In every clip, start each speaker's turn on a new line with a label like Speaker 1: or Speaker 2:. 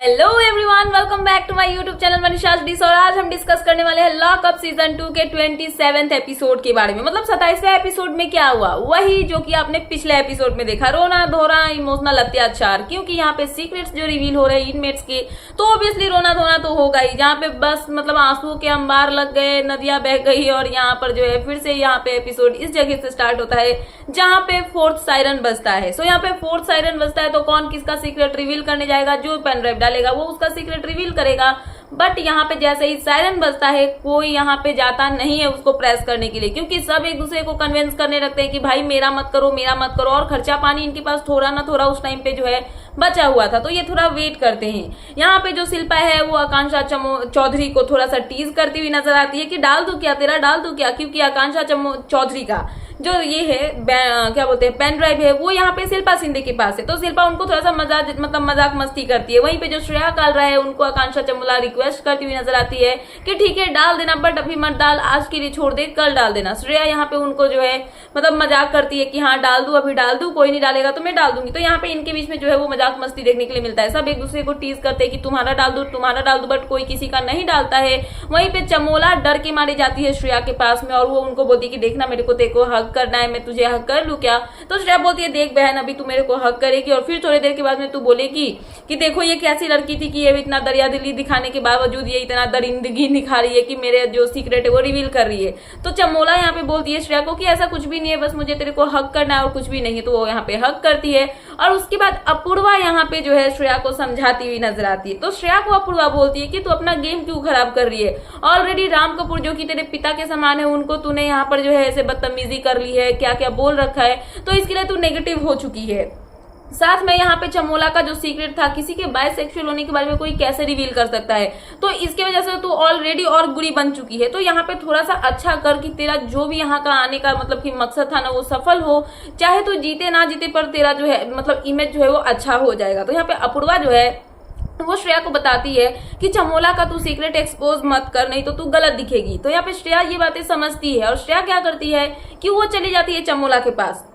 Speaker 1: Hello everyone, welcome back to my YouTube channel Manisha's dish. और आज हम डिस्कस करने वाले हैं लॉकअप सीजन 2 के 27वें एपिसोड के बारे में। मतलब 27वें एपिसोड में क्या हुआ, वही जो कि आपने पिछले एपिसोड में देखा, रोना धोना इमोशनल अत्याचार। क्योंकि यहाँ पे सीक्रेट्स जो रिवील हो रहे हैं इनमेट्स के, तो ऑब्वियसली रोना धोना तो होगा ही। जहाँ पे बस मतलब आंसू के अंबार लग गए, नदियां बह गई। और यहाँ पर जो है फिर से यहाँ पे एपिसोड इस जगह से स्टार्ट होता है जहाँ पे फोर्थ सायरन बजता है। सो यहाँ पे फोर्थ सायरन बजता है तो कौन किसका सीक्रेट रिवील करने जाएगा, जो पेन ड्राइव डालेगा वो उसका सीक्रेट रिवील करेगा। बट यहाँ पे जैसे ही सायरन बजता है कोई यहाँ पे जाता नहीं है उसको प्रेस करने के लिए, क्योंकि सब एक दूसरे को कन्विंस करने लगते हैं कि भाई मेरा मत करो, मेरा मत करो। और खर्चा पानी इनके पास थोड़ा ना थोड़ा उस टाइम पे जो है बचा हुआ था, तो ये थोड़ा वेट करते हैं। यहाँ पे जो शिल्पा है वो आकांक्षा चौधरी को थोड़ा सा टीज करती हुई नजर आती है कि डाल दूं क्या तेरा, डाल दूं क्या। क्योंकि आकांक्षा चौधरी का जो ये है क्या बोलते हैं पेन ड्राइव है, वो यहाँ पे शिल्पा शिंदे के पास है। तो शिल्पा उनको थोड़ा सा मजाक मस्ती करती है। वहीं पे जो श्रेया कालरा है उनको आकांक्षा चमोला रिक्वेस्ट करती हुई नजर आती है कि ठीक है डाल देना, बट अभी मत डाल, आज के लिए छोड़ दे, कल डाल देना। श्रेया यहाँ पे उनको जो है मजाक करती है कि हाँ डाल दू, अभी डाल दू, कोई नहीं डालेगा तो मैं डाल दूंगी। तो यहाँ पे इनके बीच में जो है वो मजाक मस्ती देखने के लिए मिलता है। सब एक दूसरे को टीज करते हैं कि तुम्हारा डाल दू, तुम्हारा डाल दू, बट कोई किसी का नहीं डालता है। वहीं पे चमोला डर के मारे जाती है श्रेया के पास में और वो उनको बोलती है कि देखना मेरे को तेरे को हक करना है, मैं तुझे हक कर लू क्या। तो श्रेया बोलती है देख बहन अभी तू मेरे को हक करेगी और फिर थोड़ी देर के बाद में तू बोलेगी कि देखो ये कैसी लड़की थी कि ये इतना दरिया दिली दिखाने के बावजूद ये इतना दरिंदगी दिखा रही है कि मेरे जो सीक्रेट है वो रिवील कर रही है। तो चमोला यहाँ पे बोलती है श्रेया को कि ऐसा कुछ भी नहीं है, बस मुझे तेरे को हक करना है और कुछ भी नहीं है। तो वो यहाँ पे हक करती है और उसके बाद अपूर्वा यहाँ पे जो है श्रेया को समझाती हुई नजर आती है। तो श्रेया को अपूर्वा बोलती है कि तू अपना गेम क्यों खराब कर रही है। ऑलरेडी राम कपूर जो कि तेरे पिता के समान है उनको तूने यहाँ पर जो है ऐसे बदतमीजी कर ली है, क्या क्या बोल रखा है, तो इसके लिए तू नेगेटिव हो चुकी है। साथ में यहाँ पे चमोला का जो सीक्रेट था किसी के बायसेक्सुअल होने के बारे में कोई कैसे रिवील कर सकता है, तो इसके वजह से तू ऑलरेडी और बुरी बन चुकी है। तो यहाँ पे थोड़ा सा अच्छा कर कि तेरा जो भी यहाँ का आने का मतलब कि मकसद था ना वो सफल हो, चाहे तू जीते ना जीते पर तेरा जो है मतलब इमेज जो है वो अच्छा हो जाएगा। तो यहाँ पे अपूर्वा जो है वो श्रेया को बताती है कि चमोला का तू सीक्रेट एक्सपोज मत कर, नहीं तो तू गलत दिखेगी। तो यहाँ पे श्रेया ये बातें समझती है और श्रेया क्या करती है कि वो चली जाती है चमोला के पास।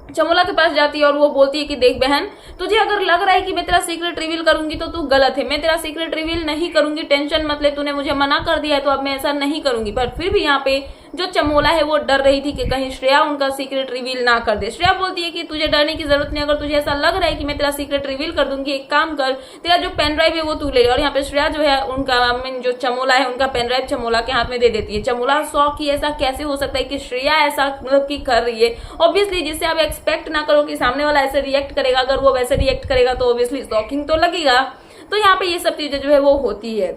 Speaker 1: चमोला के पास जाती है और वो बोलती है कि देख बहन तुझे अगर लग रहा है कि मैं तेरा सीक्रेट रिवील करूंगी तो तू गलत है, मैं तेरा सीक्रेट रिवील नहीं करूंगी, टेंशन मत ले, तूने मुझे मना कर दिया है तो अब मैं ऐसा नहीं करूंगी। पर फिर भी यहाँ पे जो चमोला है वो डर रही थी कि कहीं श्रेया उनका सीक्रेट रिवील ना कर दे। श्रेया बोलती है कि तुझे डरने की जरूरत नहीं, अगर तुझे ऐसा लग रहा है कि मैं तेरा सीक्रेट रिवील कर दूंगी, एक काम कर, तेरा जो पेन ड्राइव है वो तू ले ले। और यहाँ पे श्रेया जो है उनका जो चमोला है उनका पेन ड्राइव चमोला के हाथ में दे देती है। चमोला शॉक की ऐसा कैसे हो सकता है कि श्रेया ऐसा मतलब की कर रही है। ऑब्वियसली जिससे आप एक्सपेक्ट ना करो कि सामने वाला ऐसे रिएक्ट करेगा, अगर वो वैसे रिएक्ट करेगा तो ऑब्वियसली शॉकिंग तो लगेगा। तो यहाँ पे ये सब चीजें जो है वो होती है।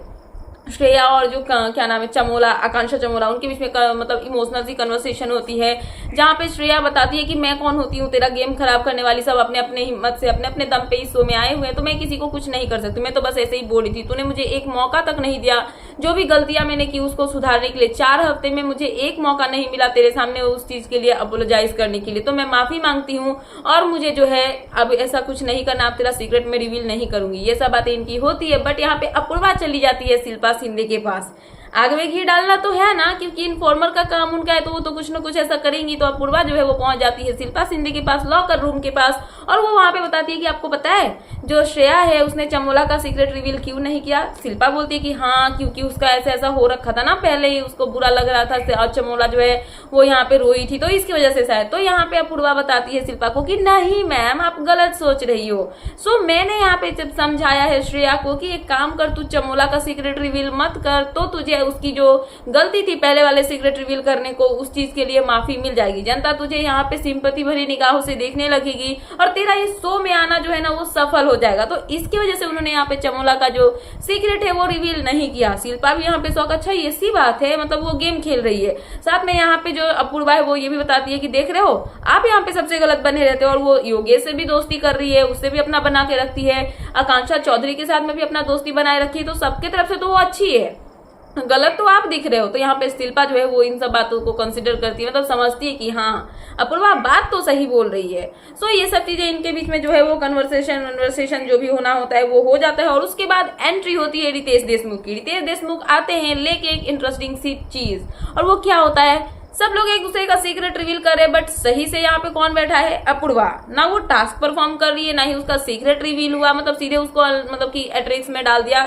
Speaker 1: श्रेया और जो क्या नाम है चमोला, आकांक्षा चमोला, उनके बीच में मतलब इमोशनल सी कन्वर्सेशन होती है जहाँ पे श्रेया बताती है कि मैं कौन होती हूँ तेरा गेम खराब करने वाली, सब अपने अपने हिम्मत से अपने अपने दम पे इस शो में आए हुए हैं, तो मैं किसी को कुछ नहीं कर सकती, मैं तो बस ऐसे ही बोली थी, तूने मुझे एक मौका तक नहीं दिया, जो भी गलतियां मैंने की उसको सुधारने के लिए 4 हफ्ते में मुझे एक मौका नहीं मिला तेरे सामने उस चीज के लिए अपोलोजाइज करने के लिए, तो मैं माफी मांगती हूँ और मुझे जो है अब ऐसा कुछ नहीं करना, अब तेरा सीक्रेट में रिवील नहीं करूंगी। ये सब बातें इनकी होती है। बट यहाँ पे अपूर्वा चली जाती है शिल्पा शिंदे के पास। आग में घी डालना तो है ना, क्योंकि इन्फॉर्मर का काम उनका है तो वो तो कुछ ना कुछ ऐसा करेंगी। तो अपूर्वा जो है वो पहुंच जाती है शिल्पा शिंदे के पास, लॉकर रूम के पास, और वो वहां पे बताती है कि आपको पता है जो श्रेया है उसने चमोला का सीक्रेट रिवील क्यों नहीं किया। शिल्पा बोलती है कि हाँ क्योंकि उसका ऐसा ऐसा हो रखा था ना, पहले ही उसको बुरा लग रहा था और चमोला जो है वो यहाँ पे रोई थी तो इसकी वजह से शायद। तो यहाँ पे अपूर्वा बताती है शिल्पा को कि नहीं मैम आप गलत सोच रही हो। सो मैंने यहाँ पे जब समझाया है श्रेया को कि एक काम कर तू चमोला का सीक्रेट रिवील मत कर, तो तुझे उसकी जो गलती थी पहले वाले सीक्रेट रिवील करने को उस चीज के लिए माफी मिल जाएगी, जनता तुझे यहाँ पे सिंपैथी भरी निगाहों से देखने लगेगी और तेरा इस शो में आना जो है ना वो सफल हो जाएगा। तो इसकी वजह से उन्होंने यहाँ पे चमोला का जो सीक्रेट है वो रिवील नहीं किया। शिल्पा भी यहाँ पे शौक, अच्छा ये सी बात है, मतलब वो गेम खेल रही है। साथ में यहाँ पे जो अपूर्वा है वो ये भी बताती है कि देख रहे हो आप यहाँ पे सबसे गलत बने रहते हो, और वो योगेश से भी दोस्ती कर रही है, उससे भी अपना बना के रखती है, आकांक्षा चौधरी के साथ में भी अपना दोस्ती बनाए रखी है, तो सबके तरफ से तो वो अच्छी है, गलत तो आप दिख रहे हो। तो यहाँ पे शिल्पा जो है वो इन सब बातों को कंसिडर करती है, मतलब समझती है कि हाँ अपूर्वा बात तो सही बोल रही है। सो ये सब चीजें इनके बीच में जो है वो कन्वर्सेशन जो भी होना होता है वो हो जाता है। और उसके बाद एंट्री होती है रितेश देशमुख की। रितेश देशमुख आते हैं लेके एक इंटरेस्टिंग सी चीज, और वो क्या होता है सब लोग एक दूसरे का सीक्रेट रिवील कर रहे हैं, बट सही से यहाँ पे कौन बैठा है? अपूर्वा। ना वो टास्क परफॉर्म कर रही है, ना ही उसका सीक्रेट रिवील हुआ, मतलब सीधे उसको मतलब कि एट्रिक्स में डाल दिया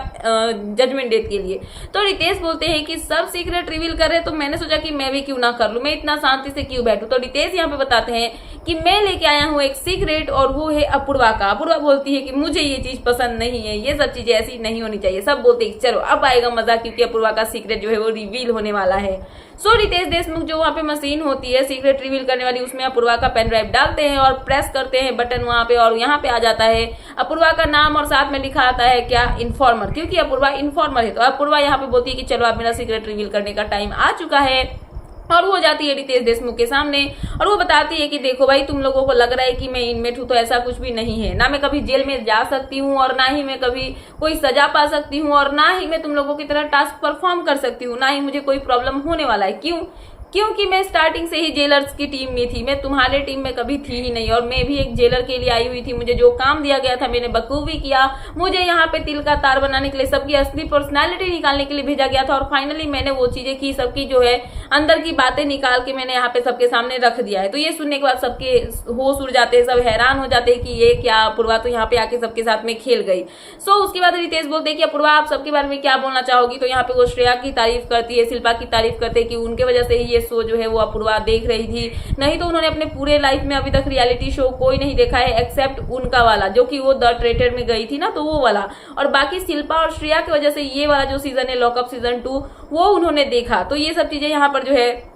Speaker 1: जजमेंट डेट के लिए। तो रितेश बोलते हैं कि सब सीक्रेट रिवील कर रहे हैं, तो मैंने सोचा कि मैं भी क्यों ना कर लूं, मैं इतना शांति से क्यों बैठूं। तो रितेश यहाँ पे बताते हैं कि मैं लेके आया हूँ एक सीक्रेट, और वो है अपूर्वा का। अपूर्वा बोलती है कि मुझे ये चीज पसंद नहीं है, ये सब चीजें ऐसी नहीं होनी चाहिए। सब बोलते हैं चलो अब आएगा मजा, क्योंकि अपूर्वा का सीक्रेट जो है वो रिवील होने वाला है। सो रितेश देशमुख जो वहाँ पे मशीन होती है सीक्रेट रिवील करने वाली, उसमें अपूर्वा का पेन ड्राइव डालते हैं और प्रेस करते हैं बटन वहां पे, और यहाँ पे आ जाता है अपूर्वा का नाम, और साथ में लिखा आता है क्या? इन्फॉर्मर, क्योंकि अपूर्वा इन्फॉर्मर है। तो अपूर्वा यहाँ पे बोलती है कि चलो अब मेरा सीक्रेट रिवील करने का टाइम आ चुका है, और वो जाती है रितेश देशमुख के सामने और वो बताती है कि देखो भाई, तुम लोगों को लग रहा है कि मैं इनमेट हूं, तो ऐसा कुछ भी नहीं है। ना मैं कभी जेल में जा सकती हूँ, और ना ही मैं कभी कोई सजा पा सकती हूँ, और ना ही मैं तुम लोगों की तरह टास्क परफॉर्म कर सकती हूँ, ना ही मुझे कोई प्रॉब्लम होने वाला है। क्यों? क्योंकि मैं स्टार्टिंग से ही जेलर्स की टीम में थी, मैं तुम्हारे टीम में कभी थी ही नहीं, और मैं भी एक जेलर के लिए आई हुई थी। मुझे जो काम दिया गया था मैंने बखूबी किया। मुझे यहाँ पे तिल का तार बनाने के लिए, सबकी असली पर्सनालिटी निकालने के लिए भेजा गया था, और फाइनली मैंने वो चीजें की, सबकी जो है अंदर की बातें निकाल के मैंने यहाँ पे सबके सामने रख दिया है। तो ये सुनने के बाद सबके होश उड़ जाते हैं, सब हैरान हो जाते हैं कि ये क्या, अपूर्वा तो यहाँ पे आके सबके साथ में खेल गई। सो उसके बाद रितेश बोलते हैं कि अपूर्वा आप सबके बारे में क्या बोलना चाहोगी? तो यहाँ पे वो श्रेया की तारीफ करती है, शिल्पा की तारीफ करते हैं कि उनके वजह से ही शो जो है वो अपूर्वा देख रही थी, नहीं तो उन्होंने अपने पूरे लाइफ में अभी तक रियलिटी शो कोई नहीं देखा है एक्सेप्ट उनका वाला, जो कि वो द ट्रेटर में गई थी ना, तो वो वाला। और बाकी शिल्पा और श्रेया की वजह से ये वाला जो सीजन है लॉकअप सीजन 2 वो उन्होंने देखा। तो ये सब चीजें यहाँ पर जो है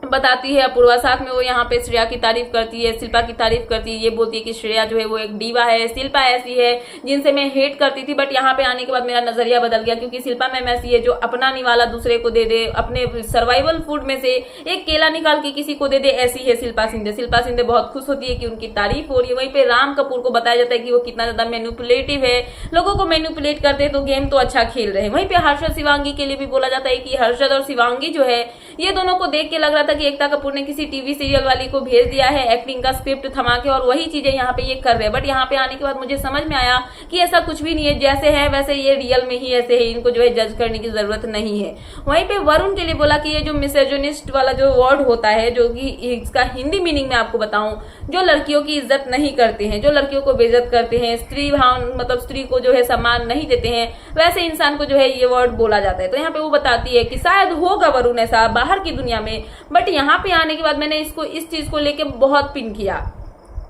Speaker 1: बताती है अपूर्वा। साथ में वो यहाँ पे श्रेया की तारीफ करती है, शिल्पा की तारीफ करती है, ये बोलती है कि श्रेया जो है वो एक डीवा है, शिल्पा ऐसी है जिनसे मैं हेट करती थी, बट यहाँ पे आने के बाद मेरा नजरिया बदल गया, क्योंकि शिल्पा मैम ऐसी है जो अपना निवाला दूसरे को दे दे, अपने सर्वाइवल फूड में से एक केला निकाल के किसी को दे दे, ऐसी है शिल्पा शिंदे। शिल्पा शिंदे बहुत खुश होती है कि उनकी तारीफ हो रही है। वहीं पे राम कपूर को बताया जाता है कि वो कितना ज्यादा मैनिपुलेटिव है, लोगों को मैनिपुलेट करते हैं, तो गेम तो अच्छा खेल रहे हैं। वहीं पे हर्षद शिवांगी के लिए भी बोला जाता है कि हर्षद और शिवांगी जो है ये दोनों को देख के लग रहा था कि एकता कपूर ने किसी टीवी सीरियल वाली को भेज दिया है एक्टिंग का स्क्रिप्ट थमा के, और वही चीजें यहाँ पे ये कर रहे हैं। बट यहाँ पे आने के बाद मुझे समझ में आया कि ऐसा कुछ भी नहीं है, जैसे है वैसे ये रियल में ही ऐसे है, इनको जो है जज करने की जरूरत नहीं है। वहीं पे वरुण के लिए बोला कि ये जो मिसोजिनिस्ट वाला जो वर्ड होता है, जो कि इसका हिंदी मीनिंग में आपको बताऊं, जो लड़कियों की इज्जत नहीं करते हैं, जो लड़कियों को बेइज्जत करते हैं, स्त्री भाव मतलब स्त्री को जो है सम्मान नहीं देते हैं, वैसे इंसान को जो है ये वर्ड बोला जाता है। तो यहाँ पे वो बताती है कि शायद होगा वरुण ऐसा बाहर की दुनिया में, बट यहाँ पे आने के बाद मैंने इसको इस चीज को लेके बहुत पिन किया,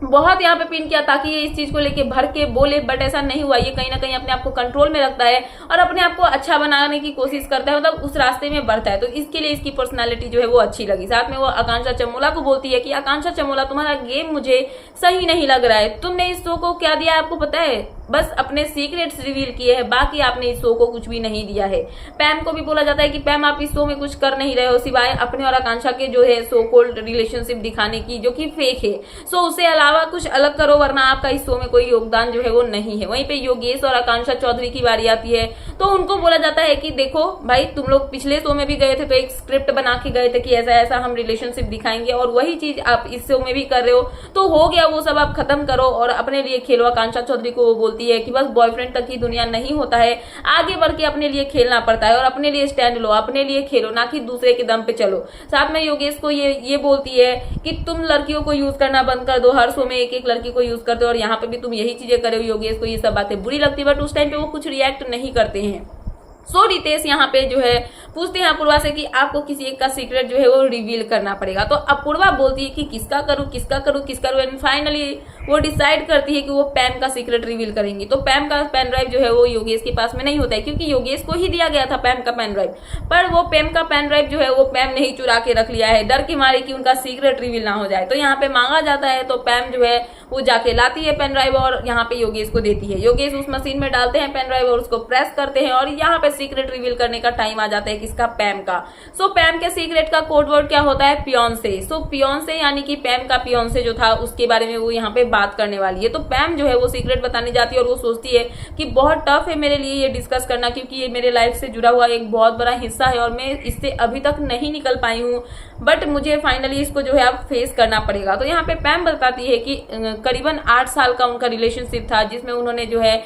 Speaker 1: बहुत यहाँ पे पिन किया, ताकि ये इस चीज को लेके भर के बोले, बट ऐसा नहीं हुआ। ये कहीं ना कहीं अपने आप को कंट्रोल में रखता है और अपने आप को अच्छा बनाने की कोशिश करता है, मतलब उस रास्ते में बढ़ता है। तो इसके लिए इसकी पर्सनालिटी जो है वो अच्छी लगी। साथ में वो आकांक्षा चमोला को बोलती है कि आकांक्षा चमोला, तुम्हारा गेम मुझे सही नहीं लग रहा है, तुमने इस शो को क्या दिया है आपको पता है? बस अपने सीक्रेट्स रिवील किए हैं, बाकी आपने इस शो को कुछ भी नहीं दिया है। पैम को भी बोला जाता है कि पैम आप इस शो में कुछ कर नहीं रहे हो सिवाय अपने और आकांक्षा के जो है सो कॉल्ड रिलेशनशिप दिखाने की, जो कि फेक है। सो उससे अलावा कुछ अलग करो, वरना आपका इस शो में कोई योगदान जो है वो नहीं है। वहीं पे योगेश और आकांक्षा चौधरी की बारी आती है, तो उनको बोला जाता है कि देखो भाई, तुम लोग पिछले शो में भी गए थे तो एक स्क्रिप्ट बना के गए थे कि ऐसा ऐसा हम रिलेशनशिप दिखाएंगे, और वही चीज आप इस शो में भी कर रहे हो, तो हो गया वो सब, आप खत्म करो और अपने लिए खेलो। आकांक्षा चौधरी को वो बोलती है कि बस बॉयफ्रेंड तक ही दुनिया नहीं होता है, आगे बढ़ के अपने लिए खेलना पड़ता है, और अपने लिए स्टैंड लो, अपने लिए खेलो, ना कि दूसरे के दम पे चलो। साथ में योगेश को ये बोलती है कि तुम लड़कियों को यूज करना बंद कर दो, हर शो में एक एक लड़की को यूज करते हो, और यहाँ पे भी तुम यही चीजें कर रहे हो। योगेश को ये सब बातें बुरी लगती है, बट उस टाइम पे वो कुछ रिएक्ट नहीं करते हैं। सो रितेश यहाँ पे जो है पूछते हैं अपूर्वा से कि आपको किसी एक का सीक्रेट जो है वो रिवील करना पड़ेगा। तो अपूर्वा बोलती है कि किसका करूं किसका करूं किसका करूं, एंड फाइनली वो डिसाइड करती है कि वो पैम का सीक्रेट रिवील करेंगी। तो पैम का पेन ड्राइव जो है वो योगेश के पास में नहीं होता है, क्योंकि योगेश को ही दिया गया था पैम का पेन ड्राइव, पर वो पैम का पेन ड्राइव जो है वो पैम ने ही चुरा के रख लिया है, डर के मारे कि उनका सीक्रेट रिवील ना हो जाए। तो यहाँ पे मांगा जाता है, तो पैम जो है वो जाके लाती है पेन ड्राइव और यहाँ पे योगेश को देती है। योगेश उस मशीन में डालते हैं पेन ड्राइव और उसको प्रेस करते हैं, और यहाँ पे सीक्रेट रिवील करने का टाइम आ जाता है किसका? पैम का। सो पैम के सीक्रेट का कोड वर्ड क्या होता है? पियोंसे। सो पियोंसे यानी कि पैम का पियोंसे जो था उसके बारे में वो यहाँ पे बात करने वाली है। तो पैम जो है वो सीक्रेट बताने जाती है, और वो सोचती है कि बहुत टफ है मेरे लिए ये डिस्कस करना, क्योंकि ये मेरे लाइफ से जुड़ा हुआ एक बहुत बड़ा हिस्सा है और मैं इससे अभी तक नहीं निकल पाई हूँ, बट मुझे फाइनली इसको जो है अब फेस करना पड़ेगा। तो यहाँ पे पैम बताती है कि करीबन 8 साल का उनका रिलेशनशिप था, जिसमें उन्होंने जो है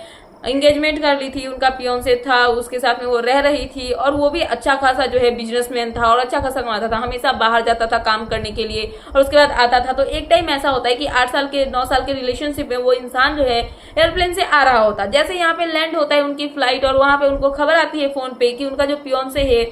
Speaker 1: एंगेजमेंट कर ली थी, उनका पियोंसे था, उसके साथ में वो रह रही थी और वो भी अच्छा खासा जो है बिजनेसमैन था और अच्छा खासा कमाता था, हमेशा बाहर जाता था काम करने के लिए और उसके बाद आता था। तो एक टाइम ऐसा होता है कि 8 साल के 9 साल के रिलेशनशिप में वो इंसान जो है एयरप्लेन से आ रहा होता, जैसे यहाँ पे लैंड होता है उनकी फ्लाइट और वहां पे उनको खबर आती है फोन पे कि उनका जो पियोंसे है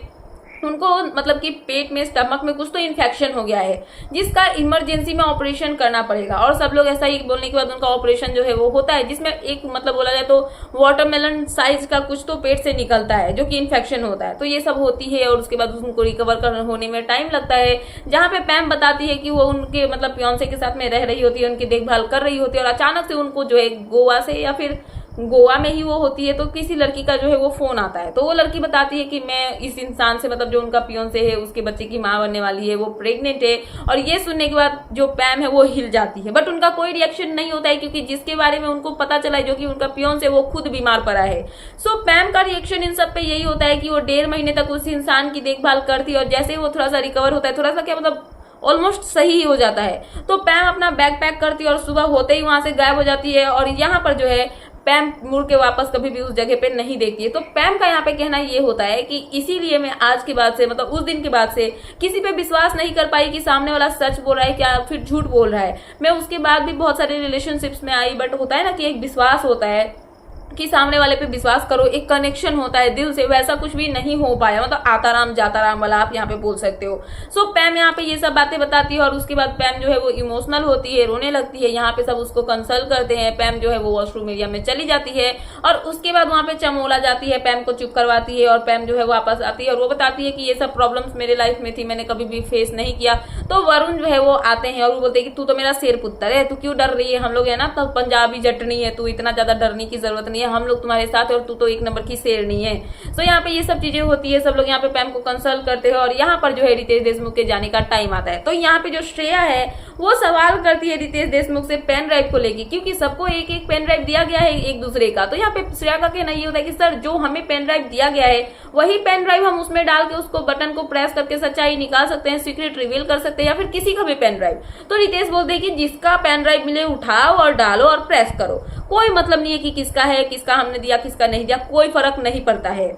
Speaker 1: उनको मतलब कि पेट में स्टमक में कुछ तो इन्फेक्शन हो गया है जिसका इमरजेंसी में ऑपरेशन करना पड़ेगा। और सब लोग ऐसा ही बोलने के बाद उनका ऑपरेशन जो है वो होता है, जिसमें एक मतलब बोला जाए तो वाटरमेलन साइज का कुछ तो पेट से निकलता है जो कि इन्फेक्शन होता है। तो ये सब होती है और उसके बाद उनको रिकवर होने में टाइम लगता है। जहाँ पे पैम बताती है कि वो उनके मतलब पियोंसे के साथ में रह रही होती है, उनकी देखभाल कर रही होती है और अचानक से उनको जो है गोवा से या फिर गोवा में ही वो होती है तो किसी लड़की का जो है वो फोन आता है। तो वो लड़की बताती है कि मैं इस इंसान से मतलब जो उनका पियोंसे है उसके बच्चे की माँ बनने वाली है, वो प्रेग्नेंट है। और ये सुनने के बाद जो पैम है वो हिल जाती है, बट उनका कोई रिएक्शन नहीं होता है क्योंकि जिसके बारे में उनको पता चला है जो कि उनका पियोंसे वो खुद बीमार पड़ा है। सो पैम का रिएक्शन इन सब पे यही होता है कि वो 1.5 महीने तक उस इंसान की देखभाल करती है और जैसे वो थोड़ा सा रिकवर होता है, थोड़ा सा क्या मतलब ऑलमोस्ट सही हो जाता है, तो पैम अपना बैग पैक करती है और सुबह होते ही वहां से गायब हो जाती है। और यहाँ पर जो है पैम मुड़ के वापस कभी भी उस जगह पे नहीं देखती है। तो पैम का यहाँ पे कहना ये होता है कि इसीलिए मैं आज के बाद से मतलब उस दिन के बाद से किसी पे विश्वास नहीं कर पाई कि सामने वाला सच बोल रहा है क्या फिर झूठ बोल रहा है। मैं उसके बाद भी बहुत सारे रिलेशनशिप्स में आई, बट होता है ना कि एक विश्वास होता है कि सामने वाले पे विश्वास करो, एक कनेक्शन होता है दिल से, वैसा कुछ भी नहीं हो पाया, मतलब आता राम जाता राम वाला आप यहाँ पे बोल सकते हो। सो पैम यहाँ पे ये सब बातें बताती है और उसके बाद पैम जो है वो इमोशनल होती है, रोने लगती है। यहाँ पे सब उसको कंसल्ट करते हैं, पैम जो है वो वॉशरूम एरिया में चली जाती है और उसके बाद वहां पे चमोला जाती है, पैम को चुप करवाती है और पैम जो है वापस आती है और वो बताती है कि ये सब प्रॉब्लम्स मेरे लाइफ में थी, मैंने कभी भी फेस नहीं किया। तो वरुण जो है वो आते हैं और वो बोलते हैं कि तू तो मेरा शेर पुत्र है, तू क्यों डर रही है, हम लोग है ना तो पंजाबी जटनी है, तू इतना ज्यादा डरने की जरूरत नहीं है, हम लोग तुम्हारे साथ है और तू तो एक नंबर की शेरनी है। तो यहाँ पे ये सब चीजें होती है, सब लोग यहाँ पे पैम को कंसल्ट करते हैं और यहाँ पर जो है रितेश देशमुख के जाने का टाइम आता है। तो यहाँ पे जो श्रेया है वो सवाल करती है रितेश देशमुख से पेन ड्राइव को लेके, क्योंकि सबको एक एक पेन ड्राइव दिया गया है एक दूसरे का। तो यहाँ पे श्रेया का कहना ये होता है कि सर जो हमें पेन ड्राइव दिया गया है वही पेन ड्राइव हम उसमें डाल के उसको बटन को प्रेस करके सच्चाई निकाल सकते हैं, सीक्रेट रिवील कर सकते हैं या फिर किसी का भी पेन ड्राइव। तो रितेश बोलते हैं कि जिसका पेन ड्राइव मिले उठाओ और डालो और प्रेस करो, कोई मतलब नहीं है कि किसका है, किसका हमने दिया, किसका नहीं दिया, कोई फर्क नहीं पड़ता है।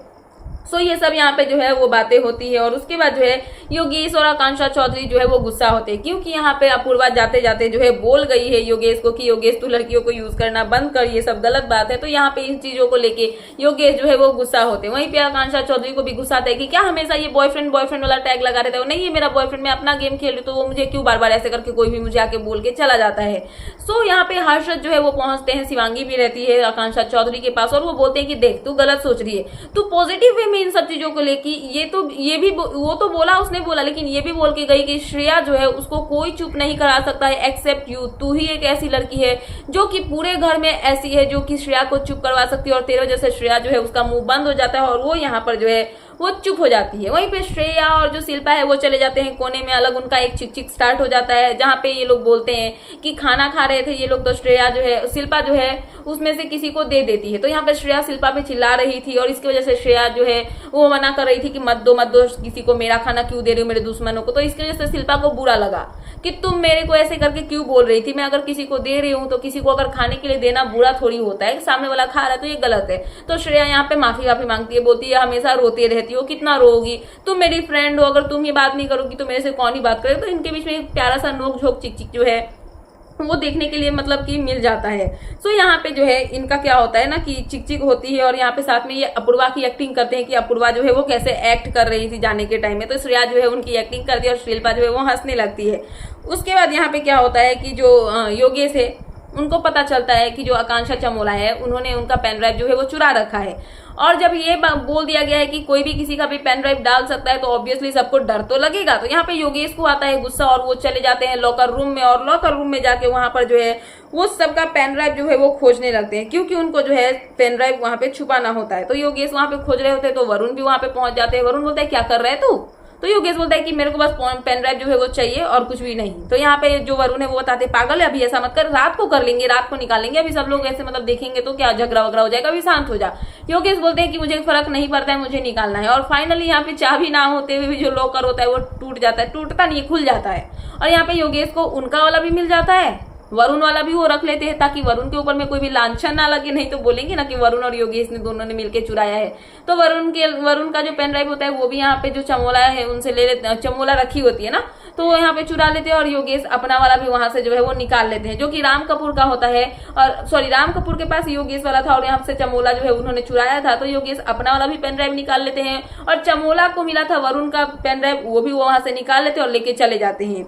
Speaker 1: सो ये सब यहाँ पे जो है वो बातें होती है और उसके बाद जो है योगेश और आकांक्षा चौधरी जो है वो गुस्सा होते हैं क्योंकि यहाँ पे अपूर्वा जाते जाते जो है बोल गई है योगेश को कि योगेश तू लड़कियों को यूज करना बंद कर, ये सब गलत बात है। तो यहाँ पे इन चीजों को लेके योगेश जो है वो गुस्सा होते हैं। वहीं पे आकांक्षा चौधरी को भी गुस्सा आता है कि क्या हमेशा ये बॉयफ्रेंड बॉयफ्रेंड वाला टैग लगा रहता है, नहीं ये मेरा बॉयफ्रेंड, मैं अपना गेम खेल रही, तो वो मुझे क्यों बार बार ऐसे करके कोई भी मुझे आके बोल के चला जाता है। सो यहाँ पे हर्षद जो है वो पहुंचते हैं, शिवांगी भी रहती है आकांक्षा चौधरी के पास और वो बोलते हैं कि देख तू गलत सोच रही है, तू पॉजिटिव वे में इन सब चीजों को कि ये भी वो तो बोला, उसने बोला, लेकिन ये भी बोल के गई कि श्रेया जो है उसको कोई चुप नहीं करा सकता है एक्सेप्ट यू, तू ही एक ऐसी लड़की है जो कि पूरे घर में ऐसी है जो कि श्रेया को चुप करवा सकती है और तेरे वजह से श्रेया जो है उसका मुंह बंद हो जाता है और वो यहाँ पर जो है वो चुप हो जाती है। वहीं पे श्रेया और जो शिल्पा है वो चले जाते हैं कोने में अलग, उनका एक चिक चिक स्टार्ट हो जाता है जहाँ पे ये लोग बोलते हैं कि खाना खा रहे थे ये लोग, तो श्रेया जो है शिल्पा जो है उसमें से किसी को दे देती है। तो यहाँ पे श्रेया शिल्पा पे चिल्ला रही थी और इसकी वजह से श्रेया जो है वो मना कर रही थी कि मत दो किसी को, मेरा खाना क्यों दे रही हो मेरे दुश्मनों को। तो इसकी वजह से शिल्पा को बुरा लगा कि तुम मेरे को ऐसे करके क्यों बोल रही थी, मैं अगर किसी को दे रही हूँ तो किसी को अगर खाने के लिए देना बुरा थोड़ी होता है, सामने वाला खा रहा है तो ये गलत है। तो श्रेया यहाँ पे माफी मांगती है, बोलती है हमेशा रोती रहती हो, कितना रोगी, तुम मेरी फ्रेंड हो, अगर तुम ही बात नहीं करोगी तो मेरे से कौन ही बात करे। तो इनके बीच में एक प्यारा सा नोक झोंक चिक चिक जो है वो देखने के लिए मतलब कि मिल जाता है। सो यहाँ पे जो है इनका क्या होता है ना कि चिक चिक होती है और यहाँ पे साथ में ये अपूर्वा की एक्टिंग करते हैं कि अपूर्वा जो है वो कैसे एक्ट कर रही थी जाने के टाइम में। तो श्रेया जो है उनकी एक्टिंग करती है और शिल्पा जो है वो हंसने लगती है। उसके बाद यहाँ पे क्या होता है कि जो योगेश है उनको पता चलता है कि जो आकांक्षा चमोला है उन्होंने उनका पेन ड्राइव जो है वो चुरा रखा है और जब ये बोल दिया गया है कि कोई भी किसी का भी पेन ड्राइव डाल सकता है तो ऑब्वियसली सबको डर तो लगेगा। तो यहाँ पे योगेश को आता है गुस्सा और वो चले जाते हैं लॉकर रूम में और लॉकर रूम में जाके वहां पर जो है वो सबका पेन ड्राइव जो है वो खोजने लगते हैं क्योंकि उनको जो है पेन ड्राइव वहां पे छुपाना होता है। तो योगेश वहां पे खोज रहे होते हैं तो वरुण भी वहां पे पहुंच जाते हैं। वरुण बोलता है क्या कर रहा है तू, तो योगेश बोलता है कि मेरे को बस पेन ड्राइव जो है वो चाहिए और कुछ भी नहीं। तो यहाँ पे जो वरुण है वो बताते पागल है, अभी ऐसा मत कर, रात को कर लेंगे, रात को निकालेंगे, अभी सब लोग ऐसे मतलब देखेंगे तो क्या झगड़ा वगड़ा हो जाएगा, अभी शांत हो जा। योगेश बोलते हैं कि मुझे फर्क नहीं पड़ता है, मुझे निकालना है। और फाइनली यहाँ पे चाबी ना होते हुए भी जो लॉकर होता है वो टूट जाता है, टूटता नहीं खुल जाता है और यहाँ पे योगेश को उनका वाला भी मिल जाता है वरुण वाला भी वो रख लेते हैं ताकि वरुण के ऊपर में कोई भी लांछन ना लगे, नहीं तो बोलेंगे ना कि वरुण और योगेश ने दोनों ने मिलकर चुराया है। तो वरुण का जो पेन ड्राइव होता है वो भी यहाँ पे जो चमोला है उनसे ले लेते, चमोला रखी होती है ना, तो वो यहाँ पे चुरा लेते हैं और योगेश अपना वाला भी वहां से जो है वो निकाल लेते हैं, जो कि राम कपूर का होता है। और सॉरी, राम कपूर के पास योगेश वाला था और यहाँ से चमोला जो है उन्होंने चुराया था, तो योगेश अपना वाला भी पेन ड्राइव निकाल लेते हैं और चमोला को मिला था वरुण का पेन ड्राइव, वो भी वहां से निकाल लेते हैं और लेके चले जाते हैं।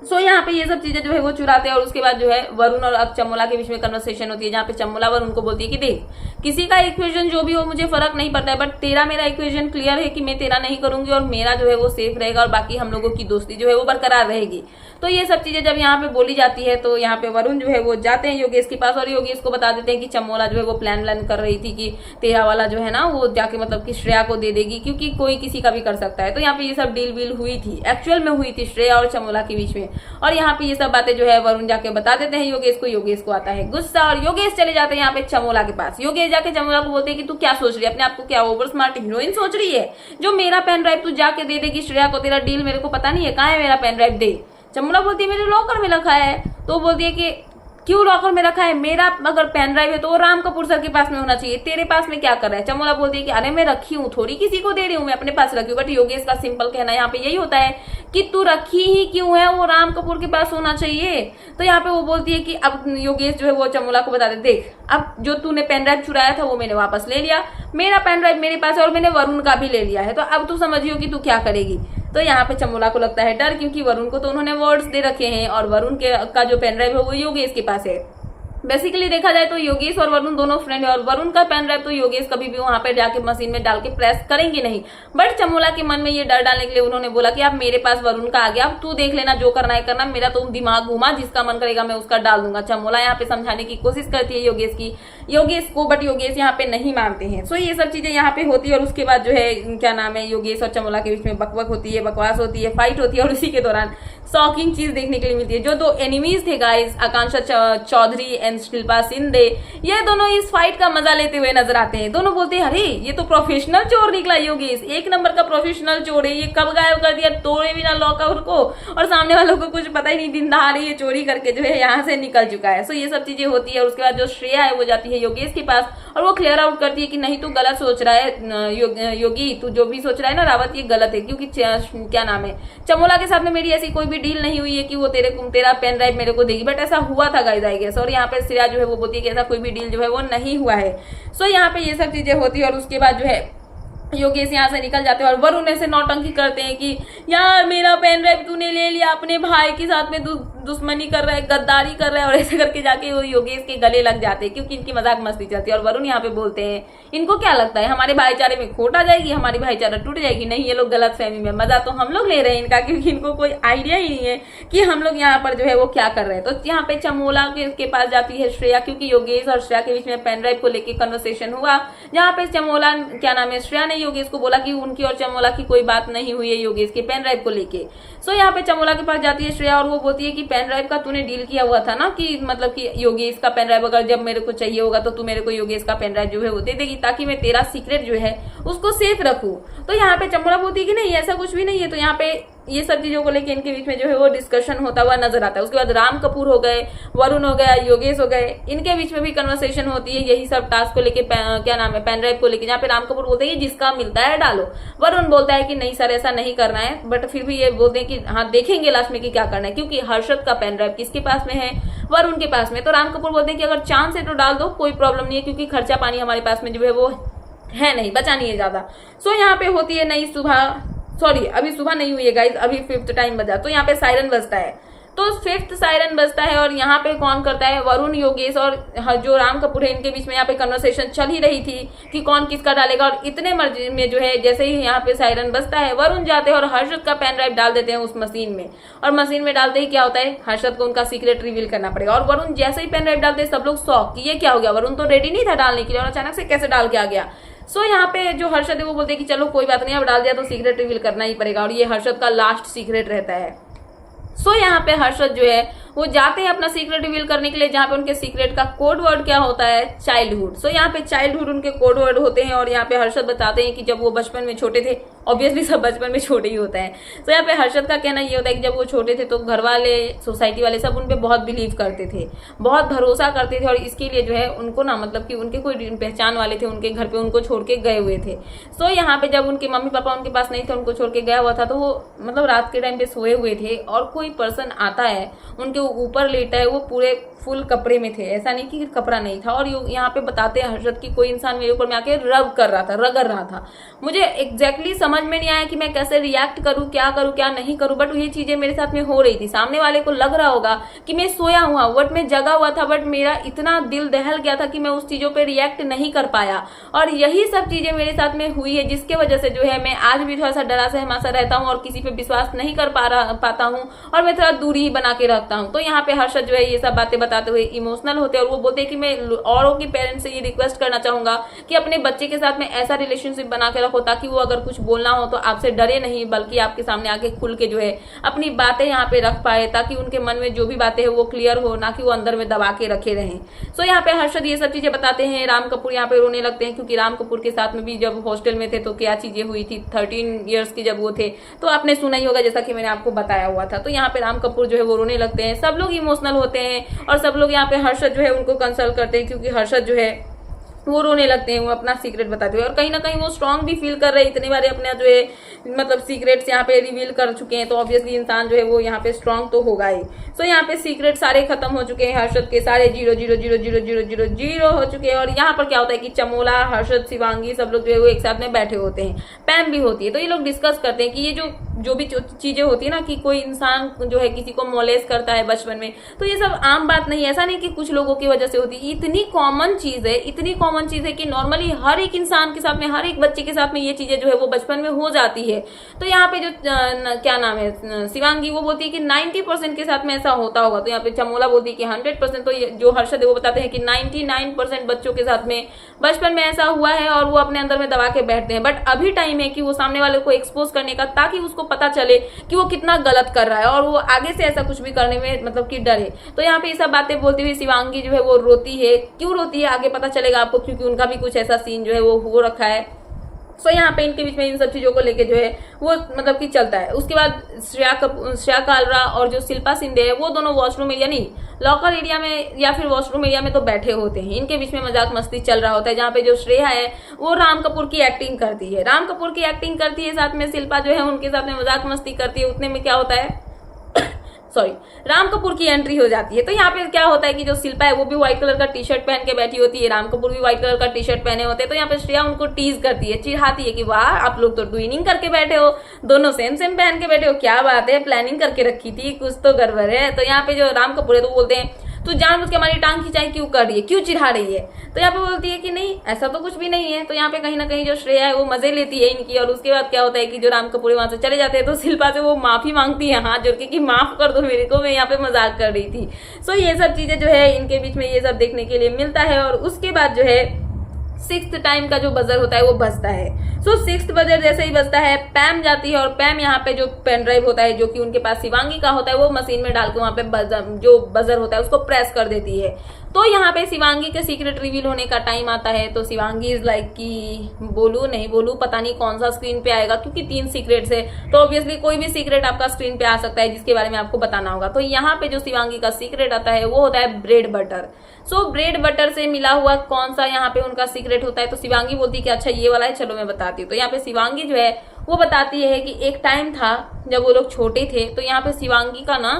Speaker 1: सो यहाँ पे ये सब चीजें जो है वो चुराते हैं और उसके बाद जो है वरुण और चमोला के बीच में कन्वर्सेशन होती है, जहाँ पे चमोला वरुण को बोलती है कि देख, किसी का इक्वेशन जो भी हो मुझे फर्क नहीं पड़ता है, बट तेरा मेरा इक्वेशन क्लियर है कि मैं तेरा नहीं करूंगी और मेरा जो है वो सेफ रहेगा और बाकी हम लोगों की दोस्ती जो है वो बरकरार रहेगी। तो ये सब चीजें जब यहाँ पे बोली जाती है तो यहाँ पे वरुण जो है वो जाते हैं योगेश के पास और योगेश को बता देते हैं कि चमोला जो है वो प्लान कर रही थी कि तेरा वाला जो है ना वो जाके मतलब कि श्रेया को दे देगी, क्योंकि कोई किसी का भी कर सकता है। तो यहाँ पे ये सब डील वील हुई थी, एक्चुअल में हुई थी श्रेया और चमोला के बीच में, और यहाँ पे ये सब बातें जो है वरुण जाके बता देते हैं योगेश को। योगेश को आता है गुस्सा और योगेश चले जाते हैं यहाँ पे चमोला के पास। योगेश जाके चमोला को बोलते हैं कि तू क्या सोच रही है, अपने आप को क्या ओवर स्मार्ट हीरोइन सोच रही है, जो मेरा पेन ड्राइव तू जाके दे देगी श्रेया को, तेरा डील मेरे को पता नहीं है, कहाँ है मेरा पेन ड्राइव, दे। चमोला बोलती है मेरे लॉकर में रखा है। तो बोलती है कि क्यों लॉकर में रखा है, मेरा अगर पेन ड्राइव है तो वो राम कपूर सर के पास में होना चाहिए, तेरे पास में क्या कर रहा है। चमोला बोलती है कि अरे मैं रखी हूँ, थोड़ी किसी को दे रही हूँ, मैं अपने पास रखी हूँ। बट योगेश का सिंपल कहना यहाँ पे यही होता है कि तू रखी ही क्यों है, वो राम कपूर के पास होना चाहिए। तो यहाँ पे वो बोलती है कि अब योगेश जो है वो चमोला को बता दे, देख अब जो तूने पेन ड्राइव चुराया था वो मैंने वापस ले लिया, मेरा पेन ड्राइव मेरे पास है और मैंने वरुण का भी ले लिया है, तो अब तू समझियो कि तू क्या करेगी। तो यहाँ पे चमोला को लगता है डर, क्योंकि वरुण को तो उन्होंने वर्ड्स दे रखे हैं और वरुण का जो पेन ड्राइव है वो योगेश के पास है। बेसिकली देखा जाए तो योगेश और वरुण दोनों फ्रेंड है और वरुण का पेन ड्राइव तो योगेश कभी भी वहां पे जाके मशीन में डाल के प्रेस करेंगे नहीं। बट चमोला के मन में ये डर डालने के लिए उन्होंने बोला कि अब मेरे पास वरुण का आ गया, अब तू देख लेना जो करना है करना, मेरा तो दिमाग घुमा, जिसका मन करेगा मैं उसका डाल दूंगा। चमोला यहाँ पे समझाने की कोशिश करती है योगेश को, बट योगेश यहाँ पे नहीं मानते हैं। सो ये सब चीजें यहाँ पे होती है और उसके बाद जो है क्या नाम है, योगेश और चमोला के बीच में बकबक होती है, बकवास होती है, फाइट होती है और उसी के दौरान शॉकिंग चीज देखने के लिए मिलती है। जो दो एनिमीज थे गाइस, आकांक्षा चौधरी एंड शिल्पा शिंदे, ये दोनों इस फाइट का मजा लेते हुए नजर आते हैं। दोनों बोलते हैं अरे ये तो प्रोफेशनल चोर निकला योगेश, एक नंबर का प्रोफेशनल चोर है, ये कब गायब कर दिया, तोड़े बिना लॉकर को, और सामने वालों को कुछ पता ही नहीं, दिन दहाड़े ये चोरी करके जो है यहाँ से निकल चुका है। सो ये सब चीजें होती है। उसके बाद जो श्रेया है वो जाती है योगेश के पास और वो क्लियर आउट करती है कि नहीं तू गलत सोच रहा है योगी, तू जो भी सोच रहा है ना रावत, ये गलत है, क्योंकि क्या नाम है, चमोला के साथ में मेरी ऐसी कोई भी डील नहीं हुई है कि वो तेरा पेन ड्राइव मेरे को देगी। बट ऐसा हुआ था गाइस आई गेस, और यहाँ पे श्रेया जो है वो बोलती है कि ऐसा कोई भी डील जो है वो नहीं हुआ है। सो यहाँ पे ये सब चीजें होती है और उसके बाद जो है योगेश यहाँ से निकल जाते हैं और वरुण ऐसे नौटंकी करते हैं कि यार मेरा पेन ड्राइव तूने ले लिया, अपने भाई के साथ में दुश्मनी कर रहा है, गद्दारी कर रहा है, और ऐसे करके जाके वो योगेश के गले लग जाते हैं, क्योंकि इनकी मजाक मस्ती चलती है। और वरुण यहाँ पे बोलते हैं इनको क्या लगता है हमारे भाईचारे में खोट आ जाएगी, हमारी भाईचारा टूट जाएगी, नहीं ये लोग गलत फहमी में, मजा तो हम लोग ले रहे हैं इनका, क्योंकि इनको कोई आइडिया ही नहीं है कि हम लोग यहाँ पर जो है वो क्या कर रहे हैं। तो यहाँ पे चमोला के पास जाती है श्रेया, क्योंकि योगेश और श्रेया के बीच में पेन ड्राइव को लेकर कन्वर्सेशन हुआ, जहाँ पे चमोला क्या नाम है, श्रेया ने योगेश को बोला कि उनकी और चमोला की कोई बात नहीं हुई है योगेश के पेन ड्राइव को लेके। सो यहाँ पे चमोला के पास जाती है श्रेया और वो बोलती है कि पेन ड्राइव का तूने डील किया हुआ था ना, कि मतलब कि योगेश का पेन ड्राइव अगर जब मेरे को चाहिए होगा तो तू मेरे को योगेश का पेन ड्राइव जो है वो दे देगी, ताकि मैं तेरा सीक्रेट जो है उसको सेफ रखूं। तो यहाँ पे चमोला बोलती है कि नहीं ऐसा कुछ भी नहीं है। तो यहाँ पे ये सब चीजों को लेके इनके बीच में जो है वो डिस्कशन होता हुआ नजर आता है। उसके बाद राम कपूर हो गए, वरुण हो गया, योगेश हो गए, इनके बीच में भी कन्वर्सेशन होती है यही सब टास्क को लेके, क्या नाम है, पेन ड्राइव को लेके, जहाँ पे राम कपूर बोलते हैं जिसका मिलता है डालो। वरुण बोलता है कि नहीं सर ऐसा नहीं करना है, बट फिर भी ये बोलते हैं कि हाँ देखेंगे लास्ट में कि क्या करना है, क्योंकि हर्षद का पेन ड्राइव किसके पास में है, वरुण के पास में। तो राम कपूर बोलते हैं कि अगर चांस है तो डाल दो, कोई प्रॉब्लम नहीं है, क्योंकि खर्चा पानी हमारे पास में जो है वो है नहीं, बचा नहीं है ज्यादा। सो यहाँ पे होती है नई सुबह, सॉरी अभी सुबह नहीं हुई है गाइज, अभी 5th टाइम बजा, तो यहाँ पे सायरन बजता है। तो 5th सायरन बजता है और यहाँ पे कौन करता है, वरुण, योगेश और जो राम कपूर है इनके बीच में यहाँ पे कन्वर्सेशन चल ही रही थी कि कौन किसका डालेगा। और इतने मर्जी में जो है जैसे ही यहाँ पे सायरन बजता है, वरुण जाते हैं और हर्षद का पेन ड्राइव डाल देते हैं उस मशीन में, और मशीन में डालते ही क्या होता है, हर्षद को उनका सीक्रेट रिवील करना पड़ेगा। और वरुण जैसे ही पेन ड्राइव डालते हैं सब लोग शॉक कि ये क्या हो गया, वरुण तो रेडी नहीं था डालने के लिए और अचानक से कैसे डाल के आ गया। सो यहाँ पे जो हर्षद है वो बोलते हैं कि चलो कोई बात नहीं, अब डाल दिया तो सीक्रेट रिवील करना ही पड़ेगा, और ये हर्षद का लास्ट सीक्रेट रहता है। सो यहाँ पे हर्षद जो है वो जाते हैं अपना सीक्रेट रिवील करने के लिए, जहाँ पे उनके सीक्रेट का कोड वर्ड क्या होता है, चाइल्डहुड। सो यहाँ पे चाइल्डहुड उनके कोड वर्ड होते हैं। और यहाँ पे हर्षद बताते हैं कि जब वो बचपन में छोटे थे, ऑब्वियसली सब बचपन में छोटे ही होता है। तो यहाँ पे हर्षद का कहना ये होता है कि जब वो छोटे थे तो घर वाले, सोसाइटी वाले सब उन पे बहुत बिलीव करते थे, बहुत भरोसा करते थे, और इसके लिए जो है उनको ना मतलब कि उनके कोई पहचान वाले थे उनके घर पे उनको छोड़ के गए हुए थे। सो यहाँ पे जब उनके मम्मी पापा उनके पास नहीं थे, उनको छोड़ के गया हुआ था, तो वो मतलब रात के टाइम पे सोए हुए थे और कोई पर्सन आता है उनके ऊपर लेटा है, वो पूरे फुल कपड़े में थे, ऐसा नहीं कि कपड़ा नहीं था। और यहाँ पे बताते हैं हर्षद की कोई इंसान मेरे ऊपर में आके रब कर रहा था, रगड़ रहा था। मुझे एग्जैक्टली समझ में नहीं आया कि मैं कैसे रिएक्ट करूं, क्या नहीं करूं, बट ये चीजें मेरे साथ में हो रही थी। सामने वाले को लग रहा होगा कि मैं सोया हुआ, बट मैं जगा हुआ था, बट मेरा इतना दिल दहल गया था कि मैं उस चीजों पे रिएक्ट नहीं कर पाया। और यही सब चीजें मेरे साथ में हुई है, जिसके वजह से जो है मैं आज भी थोड़ा सा डरा सहमा सा रहता हूँ और किसी पे विश्वास नहीं कर पाता हूँ, और मैं थोड़ा दूरी बना के रखता हूँ। तो यहाँ पे हर्षद जो है ये सब बातें बताते हुए इमोशनल होते हैं, और वो बोलते हैं कि मैं औरों की पेरेंट्स से ये रिक्वेस्ट करना चाहूंगा कि अपने बच्चे के साथ में ऐसा रिलेशनशिप बना के रखो, ताकि वो अगर कुछ बोलना हो तो आपसे डरे नहीं, बल्कि आपके सामने आके खुल के जो है अपनी बातें यहाँ पे रख पाए, ताकि उनके मन में जो भी बातें हैं वो क्लियर हो, ना कि वो अंदर में दबा के रखे रहें। सो यहाँ पे हर्षद ये सब चीजें बताते हैं। राम कपूर यहाँ पे रोने लगते हैं, क्योंकि राम कपूर के साथ में भी जब हॉस्टल में थे तो क्या चीजें हुई थी 13 ईयर्स की जब वो थे, तो आपने सुना ही होगा जैसा कि मैंने आपको बताया हुआ था। तो यहाँ पे राम कपूर जो है वो रोने लगते हैं, सब लोग इमोशनल होते हैं, और सब लोग यहाँ पे हर्षद जो है उनको कंसल्ट करते हैं, क्योंकि हर्षद जो है वो रोने लगते हैं, वो अपना सीक्रेट बताते हुए। और कहीं ना कहीं वो स्ट्रांग भी फील कर रहे हैं, इतने बारे अपना जो है मतलब सीक्रेट्स यहाँ पे रिवील कर चुके हैं, तो ऑब्वियसली इंसान जो है वो यहाँ पे स्ट्रांग तो होगा ही। सो यहाँ पे सीक्रेट सारे खत्म हो चुके हैं, हर्षद के सारे 0 हो चुके हैं। और यहाँ पर क्या होता है कि चमोला, हर्षद, शिवांगी सब लोग जो है वो एक साथ में बैठे होते हैं, पैम भी होती है। तो ये लोग डिस्कस करते हैं कि ये जो भी चीजें होती है ना, कि कोई इंसान जो है किसी को मोलेस्ट करता है बचपन में, तो ये सब आम बात नहीं है, ऐसा नहीं कि कुछ लोगों की वजह से होती है, इतनी कॉमन चीज है कि नॉर्मली हर एक इंसान के साथ में, हर एक बच्चे के साथ में ये चीजें जो है वो बचपन में हो जाती है। तो यहाँ पे जो क्या नाम है, शिवांगी, वो बोलती है कि 90% के साथ में ऐसा होता होगा। तो यहाँ पे चमोला बोलती है कि 100%। तो जो हर्षद है वो बताते हैं कि 99% बच्चों के साथ में बचपन में ऐसा हुआ है, और वो अपने अंदर में दबा के बैठते हैं। बट अभी टाइम है कि वो सामने वाले को एक्सपोज करने का, ताकि उसको पता चले कि वो कितना गलत कर रहा है, और वो आगे से ऐसा कुछ भी करने में मतलब कि डरे। तो यहाँ पे ये सब बातें बोलती हुई शिवांगी जो है वो रोती है। क्यों रोती है आगे पता चलेगा आपको, क्योंकि उनका भी कुछ ऐसा सीन जो है वो हो रखा है। सो यहाँ पे इनके बीच में इन सब चीजों को लेके जो है वो मतलब कि चलता है। उसके बाद श्रेया कालरा और जो शिल्पा शिंदे है, वो दोनों वॉशरूम एरिया नहीं, लॉकर एरिया में या फिर वॉशरूम एरिया में तो बैठे होते हैं। इनके बीच में मजाक मस्ती चल रहा होता है, जहाँ पे जो श्रेया है वो राम कपूर की एक्टिंग करती है, साथ में शिल्पा जो है उनके साथ में मजाक मस्ती करती है। उतने में क्या होता है राम कपूर की एंट्री हो जाती है। तो यहाँ पे क्या होता है कि जो शिल्पा है वो भी व्हाइट कलर का टी शर्ट पहन के बैठी होती है, राम कपूर भी व्हाइट कलर का टी शर्ट पहने होते हैं। तो यहाँ पे श्रेया उनको टीज करती है, चिढ़ाती है कि वाह आप लोग तो ट्विनिंग करके बैठे हो, दोनों सेम पहन के बैठे हो, क्या बात है, प्लानिंग करके रखी थी, कुछ तो गड़बड़ है। तो यहाँ पे जो राम कपूर है तो बोलते हैं तू जानबूझ के हमारी टांग खिंचाई क्यों कर रही है, क्यों चिढ़ा रही है। तो यहाँ पे बोलती है कि नहीं ऐसा तो कुछ भी नहीं है। तो यहाँ पे कहीं ना कहीं जो श्रेया है वो मजे लेती है इनकी। और उसके बाद क्या होता है कि जो राम कपूर वहां से चले जाते हैं, तो शिल्पा से वो माफी मांगती है हाथ जोड़ के कि माफ कर दो मेरे को, मैं यहाँ पे मजाक कर रही थी। सो ये सब चीजें जो है इनके बीच में ये सब देखने के लिए मिलता है। और उसके बाद जो है 6th टाइम का जो बजर होता है वो बजता है। सो 6th बजर जैसे ही बजता है, पैम जाती है, और पैम यहाँ पे जो पेन ड्राइव होता है जो कि उनके पास शिवांगी का होता है, वो मशीन में डाल के वहां पे जो बजर होता है उसको प्रेस कर देती है। तो यहाँ पे शिवांगी के सीक्रेट रिवील होने का टाइम आता है। तो शिवांगी इज लाइक कि बोलू नहीं बोलू, पता नहीं कौन सा स्क्रीन पे आएगा, क्योंकि 3 सीक्रेट्स है, तो ऑब्वियसली कोई भी सीक्रेट आपका स्क्रीन पे आ सकता है जिसके बारे में आपको बताना होगा। तो यहाँ पे जो शिवांगी का सीक्रेट आता है वो होता है ब्रेड बटर। सो ब्रेड बटर से मिला हुआ कौन सा यहाँ पे उनका सीक्रेट होता है। तो शिवांगी बोलती है कि अच्छा ये वाला है, चलो मैं बताती हूँ। तो यहाँ पे शिवांगी जो है वो बताती है कि एक टाइम था जब वो लोग छोटे थे, तो यहाँ पे शिवांगी का ना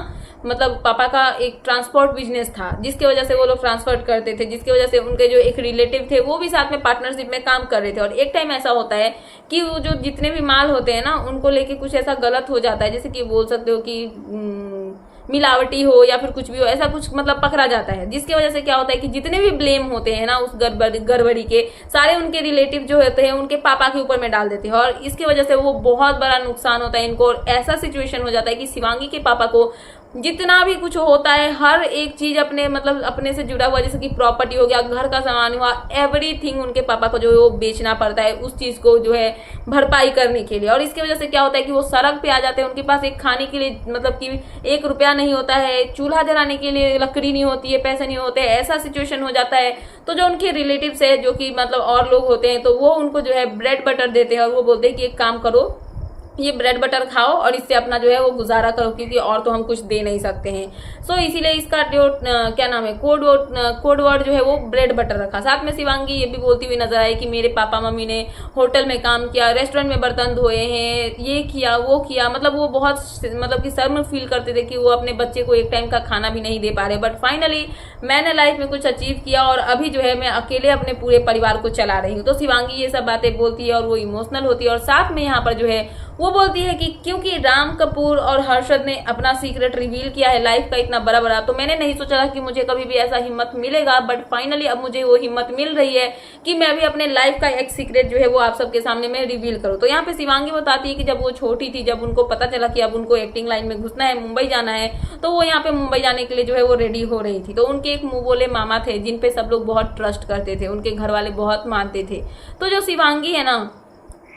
Speaker 1: मतलब पापा का एक ट्रांसपोर्ट बिजनेस था, जिसकी वजह से वो लोग ट्रांसफर करते थे, जिसकी वजह से उनके जो एक रिलेटिव थे वो भी साथ में पार्टनरशिप में काम कर रहे थे। और एक टाइम ऐसा होता है कि वो जो जितने भी माल होते हैं ना, उनको लेके कुछ ऐसा गलत हो जाता है, जैसे कि बोल सकते हो कि मिलावटी हो या फिर कुछ भी हो, ऐसा कुछ मतलब पकड़ा जाता है, जिसकी वजह से क्या होता है कि जितने भी ब्लेम होते हैं ना उस गड़बड़ी के, सारे उनके रिलेटिव जो होते हैं उनके पापा के ऊपर में डाल देते हैं। और इसकी वजह से वो बहुत बड़ा नुकसान होता है इनको। और ऐसा सिचुएशन हो जाता है कि शिवांगी के पापा को जितना भी कुछ होता है हर एक चीज अपने मतलब अपने से जुड़ा हुआ, जैसे कि प्रॉपर्टी हो गया, घर का सामान हुआ, एवरीथिंग उनके पापा को जो है वो बेचना पड़ता है उस चीज को जो है भरपाई करने के लिए। और इसकी वजह से क्या होता है कि वो सड़क पे आ जाते हैं, उनके पास एक खाने के लिए मतलब कि 1 रुपया नहीं होता है, चूल्हा जलाने के लिए लकड़ी नहीं होती है, पैसे नहीं होते, ऐसा सिचुएशन हो जाता है। तो जो उनके रिलेटिव्स है जो कि मतलब और लोग होते हैं, तो वो उनको जो है ब्रेड बटर देते हैं और वो बोलते हैं कि एक काम करो, ये ब्रेड बटर खाओ और इससे अपना जो है वो गुजारा करो, क्योंकि और तो हम कुछ दे नहीं सकते हैं। सो इसीलिए इसका जो क्या नाम है कोड वर्ड जो है वो ब्रेड बटर रखा। साथ में शिवांगी ये भी बोलती हुई नजर आई कि मेरे पापा मम्मी ने होटल में काम किया, रेस्टोरेंट में बर्तन धोए हैं, ये किया वो किया, मतलब वो बहुत मतलब कि शर्म फील करते थे कि वो अपने बच्चे को एक टाइम का खाना भी नहीं दे पा रहे। बट फाइनली मैंने लाइफ में कुछ अचीव किया और अभी जो है मैं अकेले अपने पूरे परिवार को चला रही हूँ। तो शिवांगी ये सब बातें बोलती है और वो इमोशनल होती है। और साथ में यहाँ पर जो है वो बोलती है कि क्योंकि राम कपूर और हर्षद ने अपना सीक्रेट रिवील किया है लाइफ का इतना बड़ा बड़ा, तो मैंने नहीं सोचा था कि मुझे कभी भी ऐसा हिम्मत मिलेगा। बट फाइनली अब मुझे वो हिम्मत मिल रही है कि मैं भी अपने लाइफ का एक सीक्रेट जो है वो आप सबके सामने में रिवील करूं। तो यहाँ पे शिवांगी बताती है कि जब वो छोटी थी, जब उनको पता चला कि अब उनको एक्टिंग लाइन में घुसना है, मुंबई जाना है, तो वो यहाँ पे मुंबई जाने के लिए जो है वो रेडी हो रही थी। तो उनके एक मुंह बोले मामा थे जिन पे सब लोग बहुत ट्रस्ट करते थे, उनके घर वाले बहुत मानते थे। तो जो शिवांगी है ना,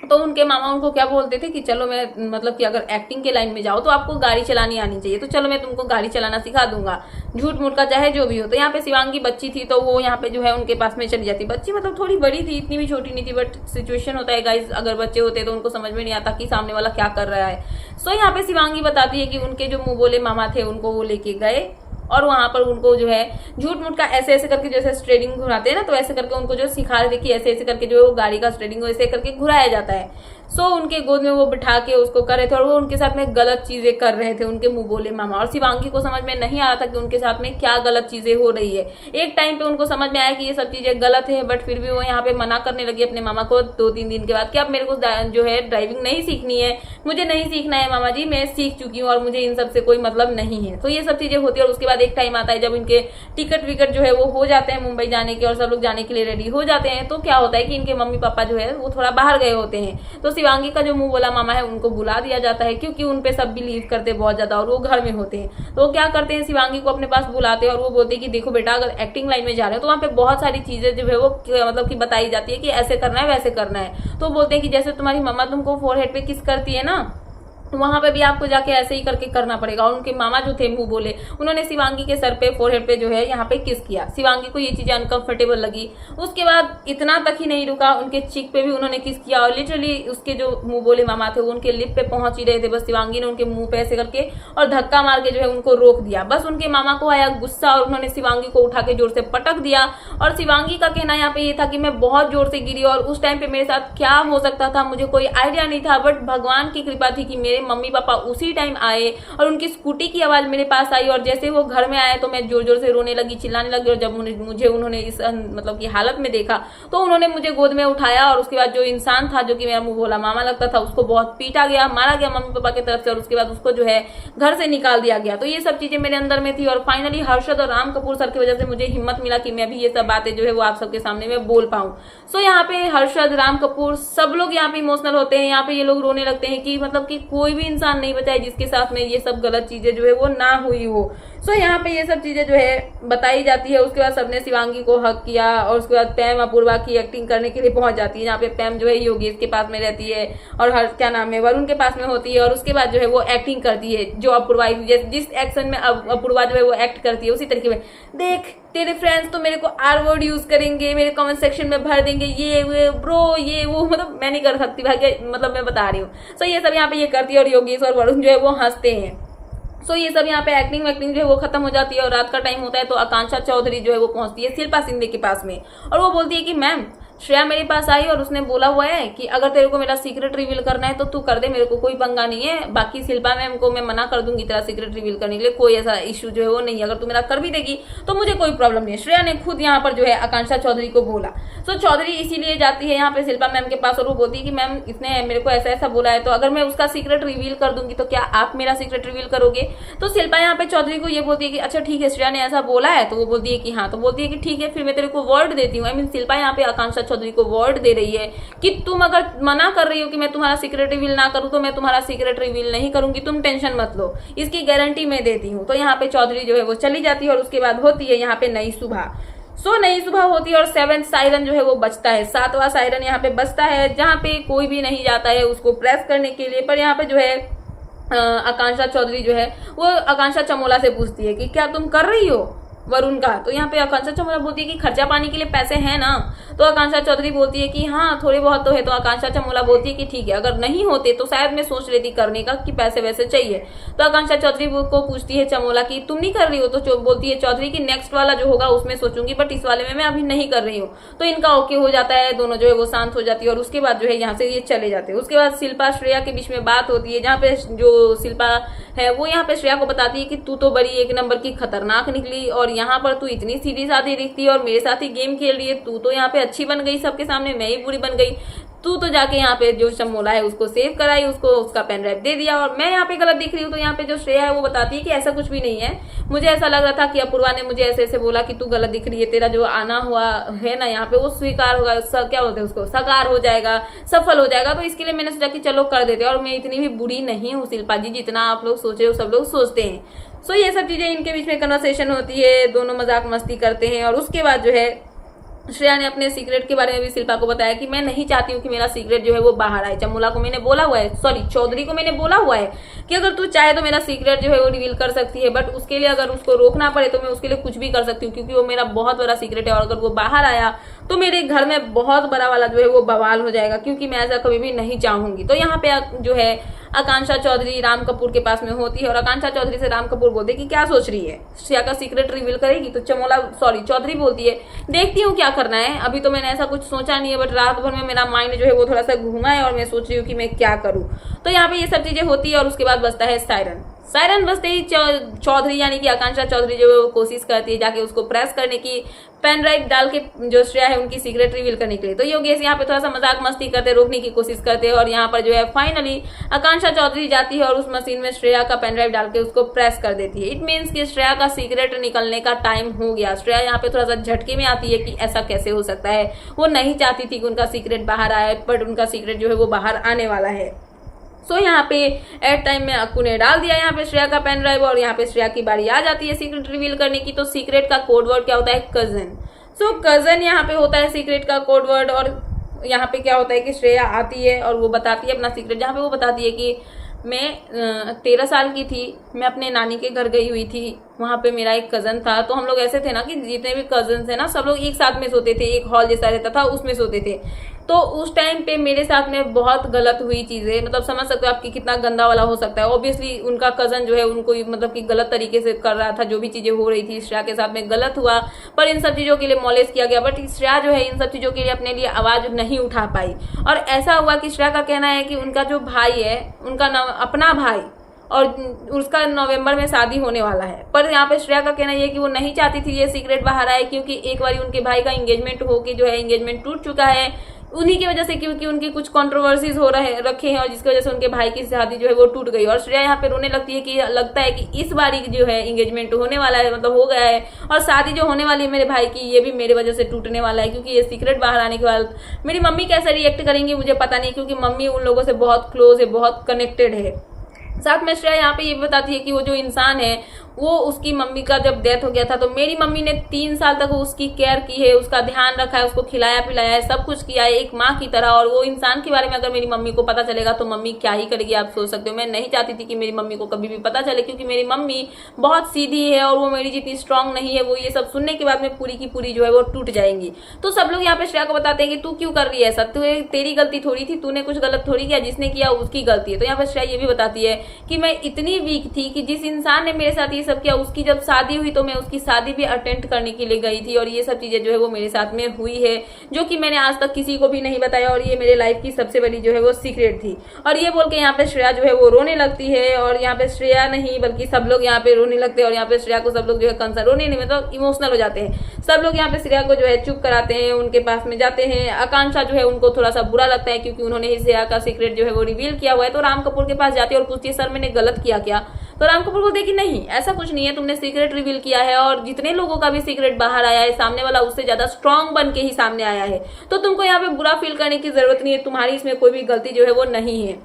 Speaker 1: तो उनके मामा उनको क्या बोलते थे कि चलो मैं मतलब कि अगर एक्टिंग के लाइन में जाओ तो आपको गाड़ी चलानी आनी चाहिए, तो चलो मैं तुमको गाड़ी चलाना सिखा दूंगा, झूठ मूठ का चाहे जो भी हो। तो यहाँ पे शिवांगी बच्ची थी तो वो यहाँ पे जो है उनके पास में चली जाती। बच्ची मतलब थोड़ी बड़ी थी, इतनी भी छोटी नहीं थी, बट सिचुएशन होता है गाइस, अगर बच्चे होते तो उनको समझ में नहीं आता कि सामने वाला क्या कर रहा है। सो यहाँ पे शिवांगी बताती है कि उनके जो मुंह बोले मामा थे उनको वो लेके गए और वहां पर उनको जो है झूठ मूठ का ऐसे ऐसे करके, जैसे स्ट्रेडिंग घुराते हैं ना, तो ऐसे करके उनको जो सिखा रहे थे कि ऐसे ऐसे करके जो है वो गाड़ी का स्ट्रेडिंग ऐसे करके घुराया जाता है। सो उनके गोद में वो बिठा के उसको कर रहे थे और वो उनके साथ में गलत चीजें कर रहे थे उनके मुंह बोले मामा। और शिवांगी को समझ में नहीं आ रहा था कि उनके साथ में क्या गलत चीजें हो रही है। एक टाइम पे उनको समझ में आया कि ये सब चीजें गलत है, बट फिर भी वो यहाँ पे मना करने लगी अपने मामा को 2-3 दिन के बाद कि अब मेरे को जो है ड्राइविंग नहीं सीखनी है, मुझे नहीं सीखना है मामा जी, मैं सीख चुकी हूँ और मुझे इन सब से कोई मतलब नहीं है। तो ये सब चीजें होती है। और उसके बाद एक टाइम आता है जब इनके टिकट विकट जो है वो हो जाते हैं मुंबई जाने के और सब लोग जाने के लिए रेडी हो जाते हैं। तो क्या होता है कि इनके मम्मी पापा जो है वो थोड़ा बाहर गए होते हैं, तो शिवांगी का जो मुंह बोला मामा है उनको बुला दिया जाता है, क्योंकि उन पे सब बिलीव करते हैं बहुत ज्यादा और वो घर में होते हैं। तो वो क्या करते हैं, शिवांगी को अपने पास बुलाते हैं और वो बोलते हैं कि देखो बेटा, अगर एक्टिंग लाइन में जा रहे हो तो वहाँ पे बहुत सारी चीजें जो है वो मतलब कि बताई जाती है कि ऐसे करना है वैसे करना है। तो बोलते हैं कि जैसे तुम्हारी मम्मा तुमको फोरहेड पे किस करती है ना, वहां पे भी आपको जाके ऐसे ही करके करना पड़ेगा। और उनके मामा जो थे मुंह बोले, उन्होंने शिवांगी के सर पे फोरहेड पे जो है यहाँ पे किस किया। शिवांगी को ये चीजें अनकंफर्टेबल लगी। उसके बाद इतना तक ही नहीं रुका, उनके चिक पे भी उन्होंने किस किया और लिटरली उसके जो मुंह बोले मामा थे वो उनके लिप पे पहुंच ही रहे थे, बस शिवांगी ने उनके मुंह पे ऐसे करके और धक्का मार के जो है उनको रोक दिया। बस उनके मामा को आया गुस्सा और उन्होंने शिवांगी को उठा के जोर से पटक दिया। और शिवांगी का कहना यहाँ पे ये था कि मैं बहुत जोर से गिरी और उस टाइम पे मेरे साथ क्या हो सकता था मुझे कोई आइडिया नहीं था, बट भगवान की कृपा थी कि मेरे मम्मी पापा उसी टाइम आए और उनकी स्कूटी की आवाज मेरे पास आई। और जैसे वो घर में आए तो मैं जोर जोर से रोने लगी, चिल्लाने लगी। और जब मुझे उन्होंने इस मतलब की हालत में देखा तो उन्होंने मुझे गोद में उठाया और उसके बाद जो इंसान था जो कि मेरा मुंह बोला मामा लगता था उसको बहुत पीटा गया, मारा गया मम्मी पापा की तरफ से, और उसके बाद उसको जो है घर से निकाल दिया गया। तो ये सब चीजें मेरे अंदर में थी। और फाइनली हर्षद और राम कपूर सर की वजह से मुझे हिम्मत मिला कि मैं भी ये सब बातें जो है वो आप सबके सामने में बोल पाऊं। सो यहाँ पे हर्षद, राम कपूर सब लोग यहाँ पे इमोशनल होते हैं। यहाँ पे ये लोग रोने लगते हैं कि मतलब कि कोई भी इंसान नहीं बचा है जिसके साथ में ये सब गलत चीजें जो है वो ना हुई हो। सो यहाँ पे ये सब चीजें जो है बताई जाती है। उसके बाद सबने शिवांगी को हक किया और उसके बाद पैम अपूर्वा की एक्टिंग करने के लिए पहुंच जाती है। यहाँ पे पैम जो है योगेश के पास में रहती है और क्या नाम है वरुण के पास में होती है। और उसके बाद जो है वो एक्टिंग करती है जो अपूर्वा जिस एक्शन में अपूर्वा जो है वो एक्ट करती है उसी तरीके में। देख तेरे फ्रेंड्स तो मेरे को आर वर्ड यूज करेंगे, मेरे कमेंट सेक्शन में भर देंगे ये ब्रो ये वो, मतलब मैं नहीं कर सकती भाई, मतलब मैं बता रही हूँ। सो ये सब यहाँ पे ये करती है और योगेश और वरुण जो है वो हंसते हैं। सो ये सब यहाँ पे एक्टिंग जो है वो खत्म हो जाती है और रात का टाइम होता है तो आकांक्षा चौधरी जो है वो पहुंचती है शिल्पा शिंदे के पास में और वो बोलती है कि मैम श्रेया मेरे पास आई और उसने बोला हुआ है कि अगर तेरे को मेरा सीक्रेट रिवील करना है तो तू कर दे, मेरे को कोई पंगा नहीं है। बाकी शिल्पा मैम को मैं मना कर दूंगी तेरा सीक्रेट रिवील करने के लिए, कोई ऐसा इश्यू जो है वो नहीं है, अगर तू मेरा कर भी देगी तो मुझे कोई प्रॉब्लम नहीं है। श्रेया ने खुद यहाँ पर जो है आकांक्षा चौधरी को बोला। सो चौधरी इसीलिए जाती है यहाँ पे शिल्पा मैम के पास और वो बोलती है कि मैम इसने मेरे को ऐसा ऐसा बोला है तो अगर मैं उसका सीक्रेट रिवील कर दूंगी तो क्या आप मेरा सीक्रेट रिवील करोगे। तो शिल्पा यहाँ पे चौधरी को ये बोलती है कि अच्छा ठीक है श्रेया ने ऐसा बोला है, तो वो बोलती है कि हाँ, तो बोलती है कि ठीक है फिर मैं तेरे को वर्ड देती हूँ। आई मीन शिल्पा यहाँ पे आकांक्षा चौधरी को वर्ड दे रही है कि तुम अगर मना कर रही हो कि मैं तुम्हारा सीक्रेट रिवील ना करूं तो मैं तुम्हारा सीक्रेट रिवील नहीं करूंगी, तुम टेंशन मत लो, इसकी गारंटी मैं देती हूँ। तो यहाँ पे चौधरी जो है वो चली जाती है और उसके बाद होती है यहाँ पे नई सुबह। नई सुबह होती है और 7th सायरन जो है वो बजता है, 7वां सायरन यहाँ पे बजता है, जहाँ पे कोई भी नहीं जाता है उसको प्रेस करने के लिए। पर यहाँ पे जो है आकांक्षा चौधरी जो है वो आकांक्षा चमोला से पूछती है कि क्या तुम कर रही हो वरुण का। तो यहाँ पे आकांक्षा चमोला बोलती है कि खर्चा पानी के लिए पैसे हैं ना। तो आकांक्षा चौधरी बोलती है कि हाँ थोड़े बहुत तो है। तो आकांक्षा चमोला बोलती है कि ठीक है, अगर नहीं होते तो शायद मैं सोच लेती करने का कि पैसे वैसे चाहिए। तो आकांक्षा चौधरी को पूछती है चमोला कि तुम नहीं कर रही हो। तो बोलती है चौधरी की नेक्स्ट वाला जो होगा उसमें सोचूंगी, बट इस वाले में मैं अभी नहीं कर रही हूँ। तो इनका ओके हो जाता है, दोनों जो है वो शांत हो जाती है और उसके बाद जो है यहाँ से ये चले जाते हैं। उसके बाद शिल्पा श्रेया के बीच में बात होती है, जहाँ पे जो शिल्पा है वो यहाँ पे श्रेया को बताती है कि तू तो बड़ी एक नंबर की खतरनाक निकली और यहाँ पर तू इतनी सीधी साधी दिखती है और मेरे साथ ही गेम खेल रही है। तू तो यहाँ पे अच्छी बन गई सबके सामने, मैं ही बुरी बन गई। तू तो जाके यहाँ पे जो चमोला है उसको सेव कराई, उसको उसका पेन ड्राइव दे दिया और मैं यहाँ पे गलत दिख रही हूँ। तो यहाँ पे जो श्रेया है वो बताती है कि ऐसा कुछ भी नहीं है, मुझे ऐसा लग रहा था कि अपूर्वा ने मुझे ऐसे ऐसे बोला कि तू गलत दिख रही है, तेरा जो आना हुआ है ना यहाँ पे वो स्वीकार होगा, क्या बोलते हैं उसको, साकार हो जाएगा, सफल हो जाएगा। तो इसके लिए मैंने सोचा कि चलो कर देते। और मैं इतनी भी बुरी नहीं हूँ शिल्पा जी, जितना आप लोग सोचे हो सब लोग सोचते हैं। ये सब चीजें इनके बीच में कन्वर्सेशन होती है, दोनों मजाक मस्ती करते हैं। और उसके बाद जो है श्रेया ने अपने सीक्रेट के बारे में भी शिल्पा को बताया कि मैं नहीं चाहती हूँ कि मेरा सीक्रेट जो है वो बाहर आए। चमोला को मैंने बोला हुआ है, सॉरी चौधरी को मैंने बोला हुआ है कि अगर तू चाहे तो मेरा सीक्रेट जो है वो रिवील कर सकती है, बट उसके लिए अगर उसको रोकना पड़े तो मैं उसके लिए कुछ भी कर सकती हूँ, क्योंकि वो मेरा बहुत बड़ा सीक्रेट है। और अगर वो बाहर आया तो मेरे घर में बहुत बड़ा वाला जो है वो बवाल हो जाएगा, क्योंकि मैं ऐसा कभी भी नहीं चाहूंगी। तो यहाँ पे जो है आकांक्षा चौधरी राम कपूर के पास में होती है और आकांक्षा चौधरी से राम कपूर बोलते कि क्या सोच रही है, श्रेया का सीक्रेट रिवील करेगी। तो चौधरी बोलती है देखती हूँ क्या करना है, अभी तो मैंने ऐसा कुछ सोचा नहीं है, बट रात भर में मेरा माइंड जो है वो थोड़ा सा घूमा है और मैं सोच रही हूँ कि मैं क्या करूँ। तो यहाँ पे ये सब चीजें होती है और उसके बाद बजता है सायरन बजते ही चौधरी यानी कि आकांक्षा चौधरी जो है वो कोशिश करती है जाके उसको प्रेस करने की, पेन ड्राइव डाल के जो श्रेया है उनकी सीक्रेट रिवील करने के लिए। तो योगेश यहाँ पे थोड़ा सा मजाक मस्ती करते, रोकने की कोशिश करते हैं और यहाँ पर जो है फाइनली आकांक्षा चौधरी जाती है और उस मशीन में श्रेया का पेन ड्राइव डाल के उसको प्रेस कर देती है। इट मीन्स कि श्रेया का सीक्रेट निकलने का टाइम हो गया। श्रेया यहाँ पे थोड़ा सा झटके में आती है कि ऐसा कैसे हो सकता है, वो नहीं चाहती थी कि उनका सीक्रेट बाहर आए, बट उनका सीक्रेट जो है वो बाहर आने वाला है। यहाँ पे एट टाइम में अक्कू ने डाल दिया यहाँ पे श्रेया का पेन ड्राइव और यहाँ पे श्रेया की बारी आ जाती है सीक्रेट रिवील करने की। तो सीक्रेट का कोड वर्ड क्या होता है, कजन। कजन यहाँ पे होता है सीक्रेट का कोड वर्ड। और यहाँ पे क्या होता है कि श्रेया आती है और वो बताती है अपना सीक्रेट, जहाँ पे वो बताती है कि मैं 13 साल की थी, मैं अपने नानी के घर गई हुई थी, वहां पे मेरा एक कजन था। तो हम लोग ऐसे थे ना कि जितने भी कजन थे ना सब लोग एक साथ में सोते थे, एक हॉल जैसा रहता था उसमें सोते थे। तो उस टाइम पे मेरे साथ में बहुत गलत हुई चीजें, मतलब समझ सकते हो आपकी कितना गंदा वाला हो सकता है। ऑब्वियसली उनका कजन जो है उनको मतलब कि गलत तरीके से कर रहा था, जो भी चीजें हो रही थी श्रेया के साथ में गलत हुआ, पर इन सब चीजों के लिए मॉलेज किया गया। बट श्रेया जो है इन सब चीजों के लिए अपने लिए आवाज नहीं उठा पाई। और ऐसा हुआ कि श्रेया का कहना है कि उनका जो भाई है, उनका अपना भाई, और उसका नवंबर में शादी होने वाला है। पर यहाँ पे श्रेया का कहना ये कि वो नहीं चाहती थी ये सीक्रेट बाहर आए, क्योंकि एक बार उनके भाई का एंगेजमेंट होके जो है एंगेजमेंट टूट चुका है उन्हीं की वजह से, क्योंकि उनकी कुछ कंट्रोवर्सीज हो रखे हैं और जिसकी वजह से उनके भाई की शादी जो है वो टूट गई। और श्रेया यहाँ पे रोने लगती है कि लगता है कि इस बारी जो है एंगेजमेंट होने वाला है, मतलब हो गया है, और शादी जो होने वाली है मेरे भाई की ये भी मेरे वजह से टूटने वाला है, क्योंकि ये सीक्रेट बाहर आने के बाद मेरी मम्मी कैसे रिएक्ट करेंगी मुझे पता नहीं, क्योंकि मम्मी उन लोगों से बहुत क्लोज है, बहुत कनेक्टेड है। साथ में श्रेया यहाँ पे ये बताती है कि वो जो इंसान है वो उसकी मम्मी का जब डेथ हो गया था तो मेरी मम्मी ने 3 साल तक उसकी केयर की है, उसका ध्यान रखा है, उसको खिलाया पिलाया है, सब कुछ किया है एक माँ की तरह। और वो इंसान के बारे में अगर मेरी मम्मी को पता चलेगा तो मम्मी क्या ही करेगी आप सोच सकते हो। मैं नहीं चाहती थी कि मेरी मम्मी को कभी भी पता चले, क्योंकि मेरी मम्मी बहुत सीधी है और वो मेरी जितनी स्ट्रांग नहीं है। वो ये सब सुनने के बाद में पूरी की पूरी जो है वो टूट जाएंगी। तो सब लोग यहाँ पे श्रेया को बताते हैं कि तू क्यों कर रही है ऐसा, तेरी गलती थोड़ी थी, तूने कुछ गलत थोड़ी किया, जिसने किया उसकी गलती है। तो यहाँ पे श्रेया ये भी बताती है कि मैं इतनी वीक थी कि जिस इंसान ने मेरे साथ ये सब किया उसकी जब शादी हुई तो मैं उसकी शादी भी अटेंड करने के लिए गई थी, और ये सब चीजें जो है वो मेरे साथ में हुई है, जो कि मैंने आज तक किसी को भी नहीं बताया, और ये मेरे लाइफ की सबसे बड़ी जो है वो सीक्रेट थी। और ये बोल के यहाँ पे श्रेया जो है वो रोने लगती है, और यहाँ पे श्रेया नहीं बल्कि सब लोग यहाँ पे रोने लगते हैं। और यहाँ पे श्रेया को सब लोग जो है कंसर्न, रोने नहीं मतलब इमोशनल हो जाते हैं सब लोग। यहाँ पे श्रेया को जो है चुप कराते हैं, उनके पास में जाते हैं। आकांक्षा जो है उनको थोड़ा सा बुरा लगता है क्योंकि उन्होंने ही श्रेया का सीक्रेट जो है वो रिवील किया हुआ है। तो राम कपूर के पास जाती है और पूछती है सर मैंने गलत किया क्या। तो राम कपूर बोलते कि नहीं ऐसा कुछ नहीं है, तुमने सीक्रेट रिवील किया है और जितने लोगों का भी सीक्रेट बाहर आया है सामने वाला उससे ज्यादा स्ट्रांग बन के ही सामने आया है, तो तुमको यहाँ पे बुरा फील करने की जरूरत नहीं है, तुम्हारी इसमें कोई भी गलती जो है वो नहीं है।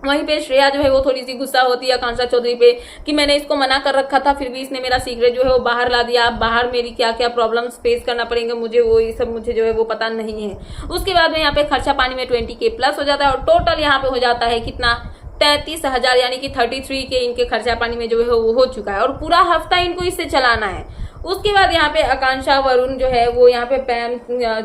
Speaker 1: वहीं पे श्रेया जो है वो थोड़ी सी गुस्सा होती है आकांक्षा चौधरी पे कि मैंने इसको मना कर रखा था फिर भी इसने मेरा सीक्रेट जो है वो बाहर ला दिया, अब बाहर मेरी क्या क्या प्रॉब्लम्स फेस करना पड़ेंगे मुझे, वो ये सब मुझे जो है वो पता नहीं है। उसके बाद में यहाँ पे खर्चा पानी में 20K प्लस हो जाता है और टोटल यहाँ पे हो जाता है कितना 33,000 यानी कि 33K इनके खर्चा पानी में जो है वो हो चुका है और पूरा हफ्ता इनको इससे चलाना है। उसके बाद यहाँ पे आकांक्षा वरुण जो है वो यहाँ पे पैम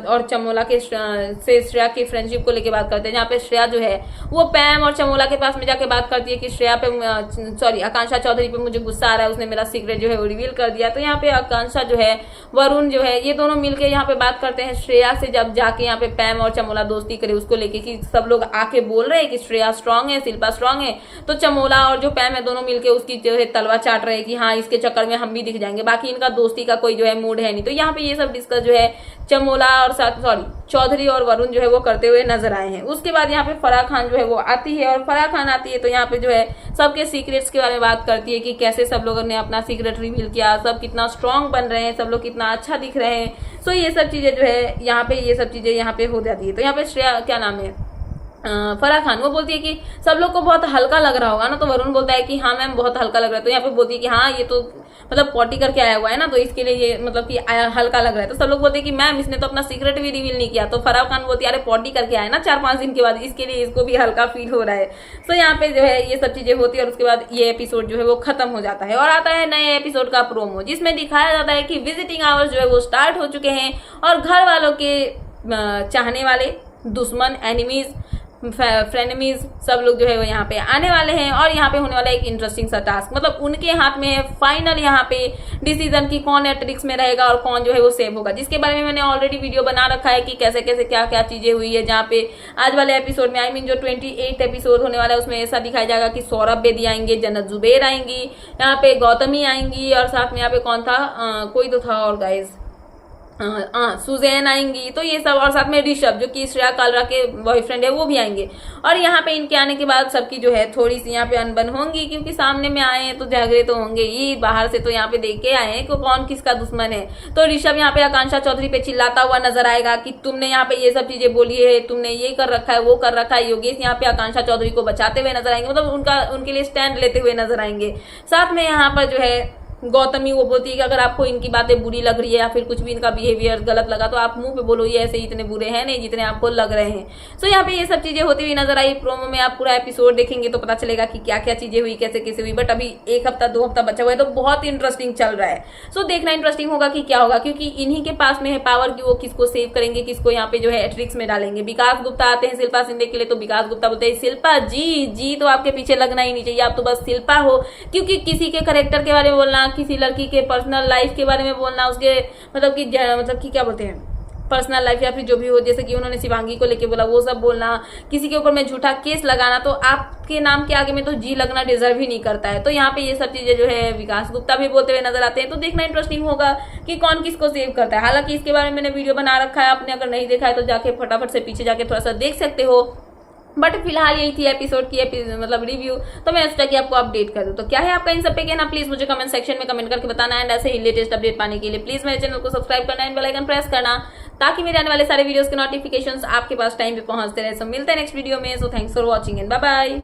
Speaker 1: और चमोला के से श्रेया की फ्रेंडशिप को लेके बात करते हैं, जहाँ पे श्रेया जो है वो पैम और चमोला के पास में जाके बात करती है कि श्रेया पे सॉरी आकांक्षा चौधरी पे मुझे गुस्सा आ रहा है, उसने मेरा सीक्रेट जो है वो रिवील कर दिया। तो यहाँ पे आकांक्षा जो है वरुण जो है ये दोनों मिलकर यहाँ पे बात करते हैं श्रेया से, जब जाके यहाँ पे पैम और चमोला दोस्ती करे उसको लेके कि सब लोग आके बोल रहे हैं कि श्रेया स्ट्रांग है, शिल्पा स्ट्रांग है, तो चमोला और जो पैम है दोनों मिलकर उसकी जो है तलवा चाट रहे हैं कि हाँ इसके चक्कर में हम भी दिख जाएंगे, बाकी इनका दोस्ती का कोई जो है मूड है नहीं। तो यहाँ पे ये सब डिस्कस जो है चमोला और चौधरी और वरुण जो है वो करते हुए नजर आए हैं। उसके बाद यहाँ पे फराह खान जो है वो आती है और फराह खान आती है तो यहाँ पे जो है सबके सीक्रेट्स के बारे में बात करती है कि कैसे सब लोगों ने अपना सीक्रेट रिवील किया, सब कितना स्ट्रांग बन रहे हैं, सब लोग कितना अच्छा दिख रहे हैं। सो ये सब चीजें जो है यहाँ पे ये सब चीजें यहाँ पे हो जाती है। तो यहाँ पे श्रेया क्या नाम है फराह खान वो बोलती है कि सब लोग को बहुत हल्का लग रहा होगा ना, तो वरुण बोलता है कि हाँ मैम बहुत हल्का लग रहा है। तो यहाँ पे बोलती है कि हाँ ये तो मतलब पॉटी करके आया हुआ है ना, तो इसके लिए ये मतलब कि हल्का लग रहा है। तो सब लोग बोलते हैं कि मैम इसने तो अपना सीक्रेट भी रिवील नहीं किया। तो फराह खान बोलती है अरे पॉटी करके आया ना 4-5 दिन के बाद, इसके लिए इसको भी हल्का फील हो रहा है। तो यहाँ पे जो है ये सब चीजें होती है और उसके बाद ये एपिसोड जो है वो खत्म हो जाता है और आता है नए एपिसोड का प्रोमो, जिसमें दिखाया जाता है कि विजिटिंग आवर्स जो है वो स्टार्ट हो चुके हैं और घर वालों के चाहने वाले, दुश्मन, एनिमीज, फ्रेनेमीज सब लोग जो है वो यहाँ पे आने वाले हैं और यहाँ पे होने वाला एक इंटरेस्टिंग सा टास्क, मतलब उनके हाथ में है फाइनल यहाँ पे डिसीजन की कौन एट्रिक्स में रहेगा और कौन जो है वो सेव होगा, जिसके बारे में मैंने ऑलरेडी वीडियो बना रखा है कि कैसे कैसे क्या क्या चीजें हुई है। जहाँ पे आज वाले एपिसोड में जो 28 एपिसोड होने वाला है उसमें ऐसा दिखाया जाएगा कि सौरभ बेदी आएंगे, जन्नत जुबेर आएंगी, यहाँ पे गौतमी आएंगी और साथ में यहाँ पे कौन था कोई तो था और गाइज सुजैन आएंगी, तो ये सब और साथ में ऋषभ जो कि श्रेया कालरा के बॉयफ्रेंड है वो भी आएंगे। और यहाँ पे इनके आने के बाद सबकी जो है थोड़ी सी यहाँ पे अनबन होंगी क्योंकि सामने में आए हैं तो झगड़े तो होंगे ही, बाहर से तो यहाँ पे देख के आए हैं कि कौन किसका दुश्मन है। तो ऋषभ यहाँ पे आकांक्षा चौधरी पे चिल्लाता हुआ नजर आएगा कि तुमने यहाँ पे ये सब चीजें बोली है, तुमने ये कर रखा है वो कर रखा है। योगेश यहाँ पे आकांक्षा चौधरी को बचाते हुए नजर आएंगे, मतलब उनके लिए स्टैंड लेते हुए नजर आएंगे। साथ में यहाँ पर जो है गौतमी वो बोलती है कि अगर आपको इनकी बातें बुरी लग रही है या फिर कुछ भी इनका बिहेवियर गलत लगा तो आप मुंह पे बोलो, ये ऐसे इतने बुरे हैं नहीं जितने आपको लग रहे हैं। सो यहाँ पे ये सब चीजें होती हुई नजर आई। प्रोमो में आप पूरा एपिसोड देखेंगे तो पता चलेगा कि क्या क्या चीजें हुई, कैसे कैसे हुई, बट अभी 1 हफ्ता 2 हफ्ता बचा हुआ है तो बहुत इंटरेस्टिंग चल रहा है। सो देखना इंटरेस्टिंग होगा कि क्या होगा, क्योंकि इन्हीं के पास में है पावर कि वो किसको सेव करेंगे, किसको यहाँ पे जो है एट्रिक्स में डालेंगे। विकास गुप्ता आते हैं शिल्पा शिंदे के लिए, तो विकास गुप्ता बोलते हैं शिल्पा जी तो आपके पीछे लगना ही नहीं चाहिए, आप तो बस शिल्पा हो। क्योंकि किसी के करेक्टर के बारे में बोलना, किसी लड़की के पर्सनल लाइफ के बारे में बोलना, उसके मतलब कि क्या बोलते हैं पर्सनल लाइफ या फिर जो भी हो, जैसे कि उन्होंने शिवांगी को लेके बोला वो सब बोलना, किसी के ऊपर में झूठा केस लगाना, तो आपके नाम के आगे में तो जी लगना डिजर्व ही नहीं करता है। तो यहाँ पे ये सब चीजें जो है विकास गुप्ता भी बोलते हुए नजर आते हैं। तो देखना इंटरेस्टिंग होगा कि कौन किसको सेव करता है। हालांकि इसके बारे में मैंने वीडियो बना रखा है, आपने अगर नहीं देखा है तो जाके फटाफट से पीछे जाके थोड़ा सा देख सकते हो। बट फिलहाल यही थी एपिसोड की मतलब रिव्यू, तो मैं सोचा कि आपको अपडेट कर दूं। तो क्या है आपका इन सब पे कहना, प्लीज मुझे कमेंट सेक्शन में कमेंट करके बताना। एंड ऐसे ही लेटेस्ट अपडेट पाने के लिए प्लीज मेरे चैनल को सब्सक्राइब करना एंड बेल आइकन प्रेस करना, ताकि मेरे आने वाले सारे वीडियोस के नोटिफिकेशंस आपके पास टाइम पे पहुंचते रहे। सो मिलते हैं नेक्स्ट वीडियो में। So thanks for watching and bye bye.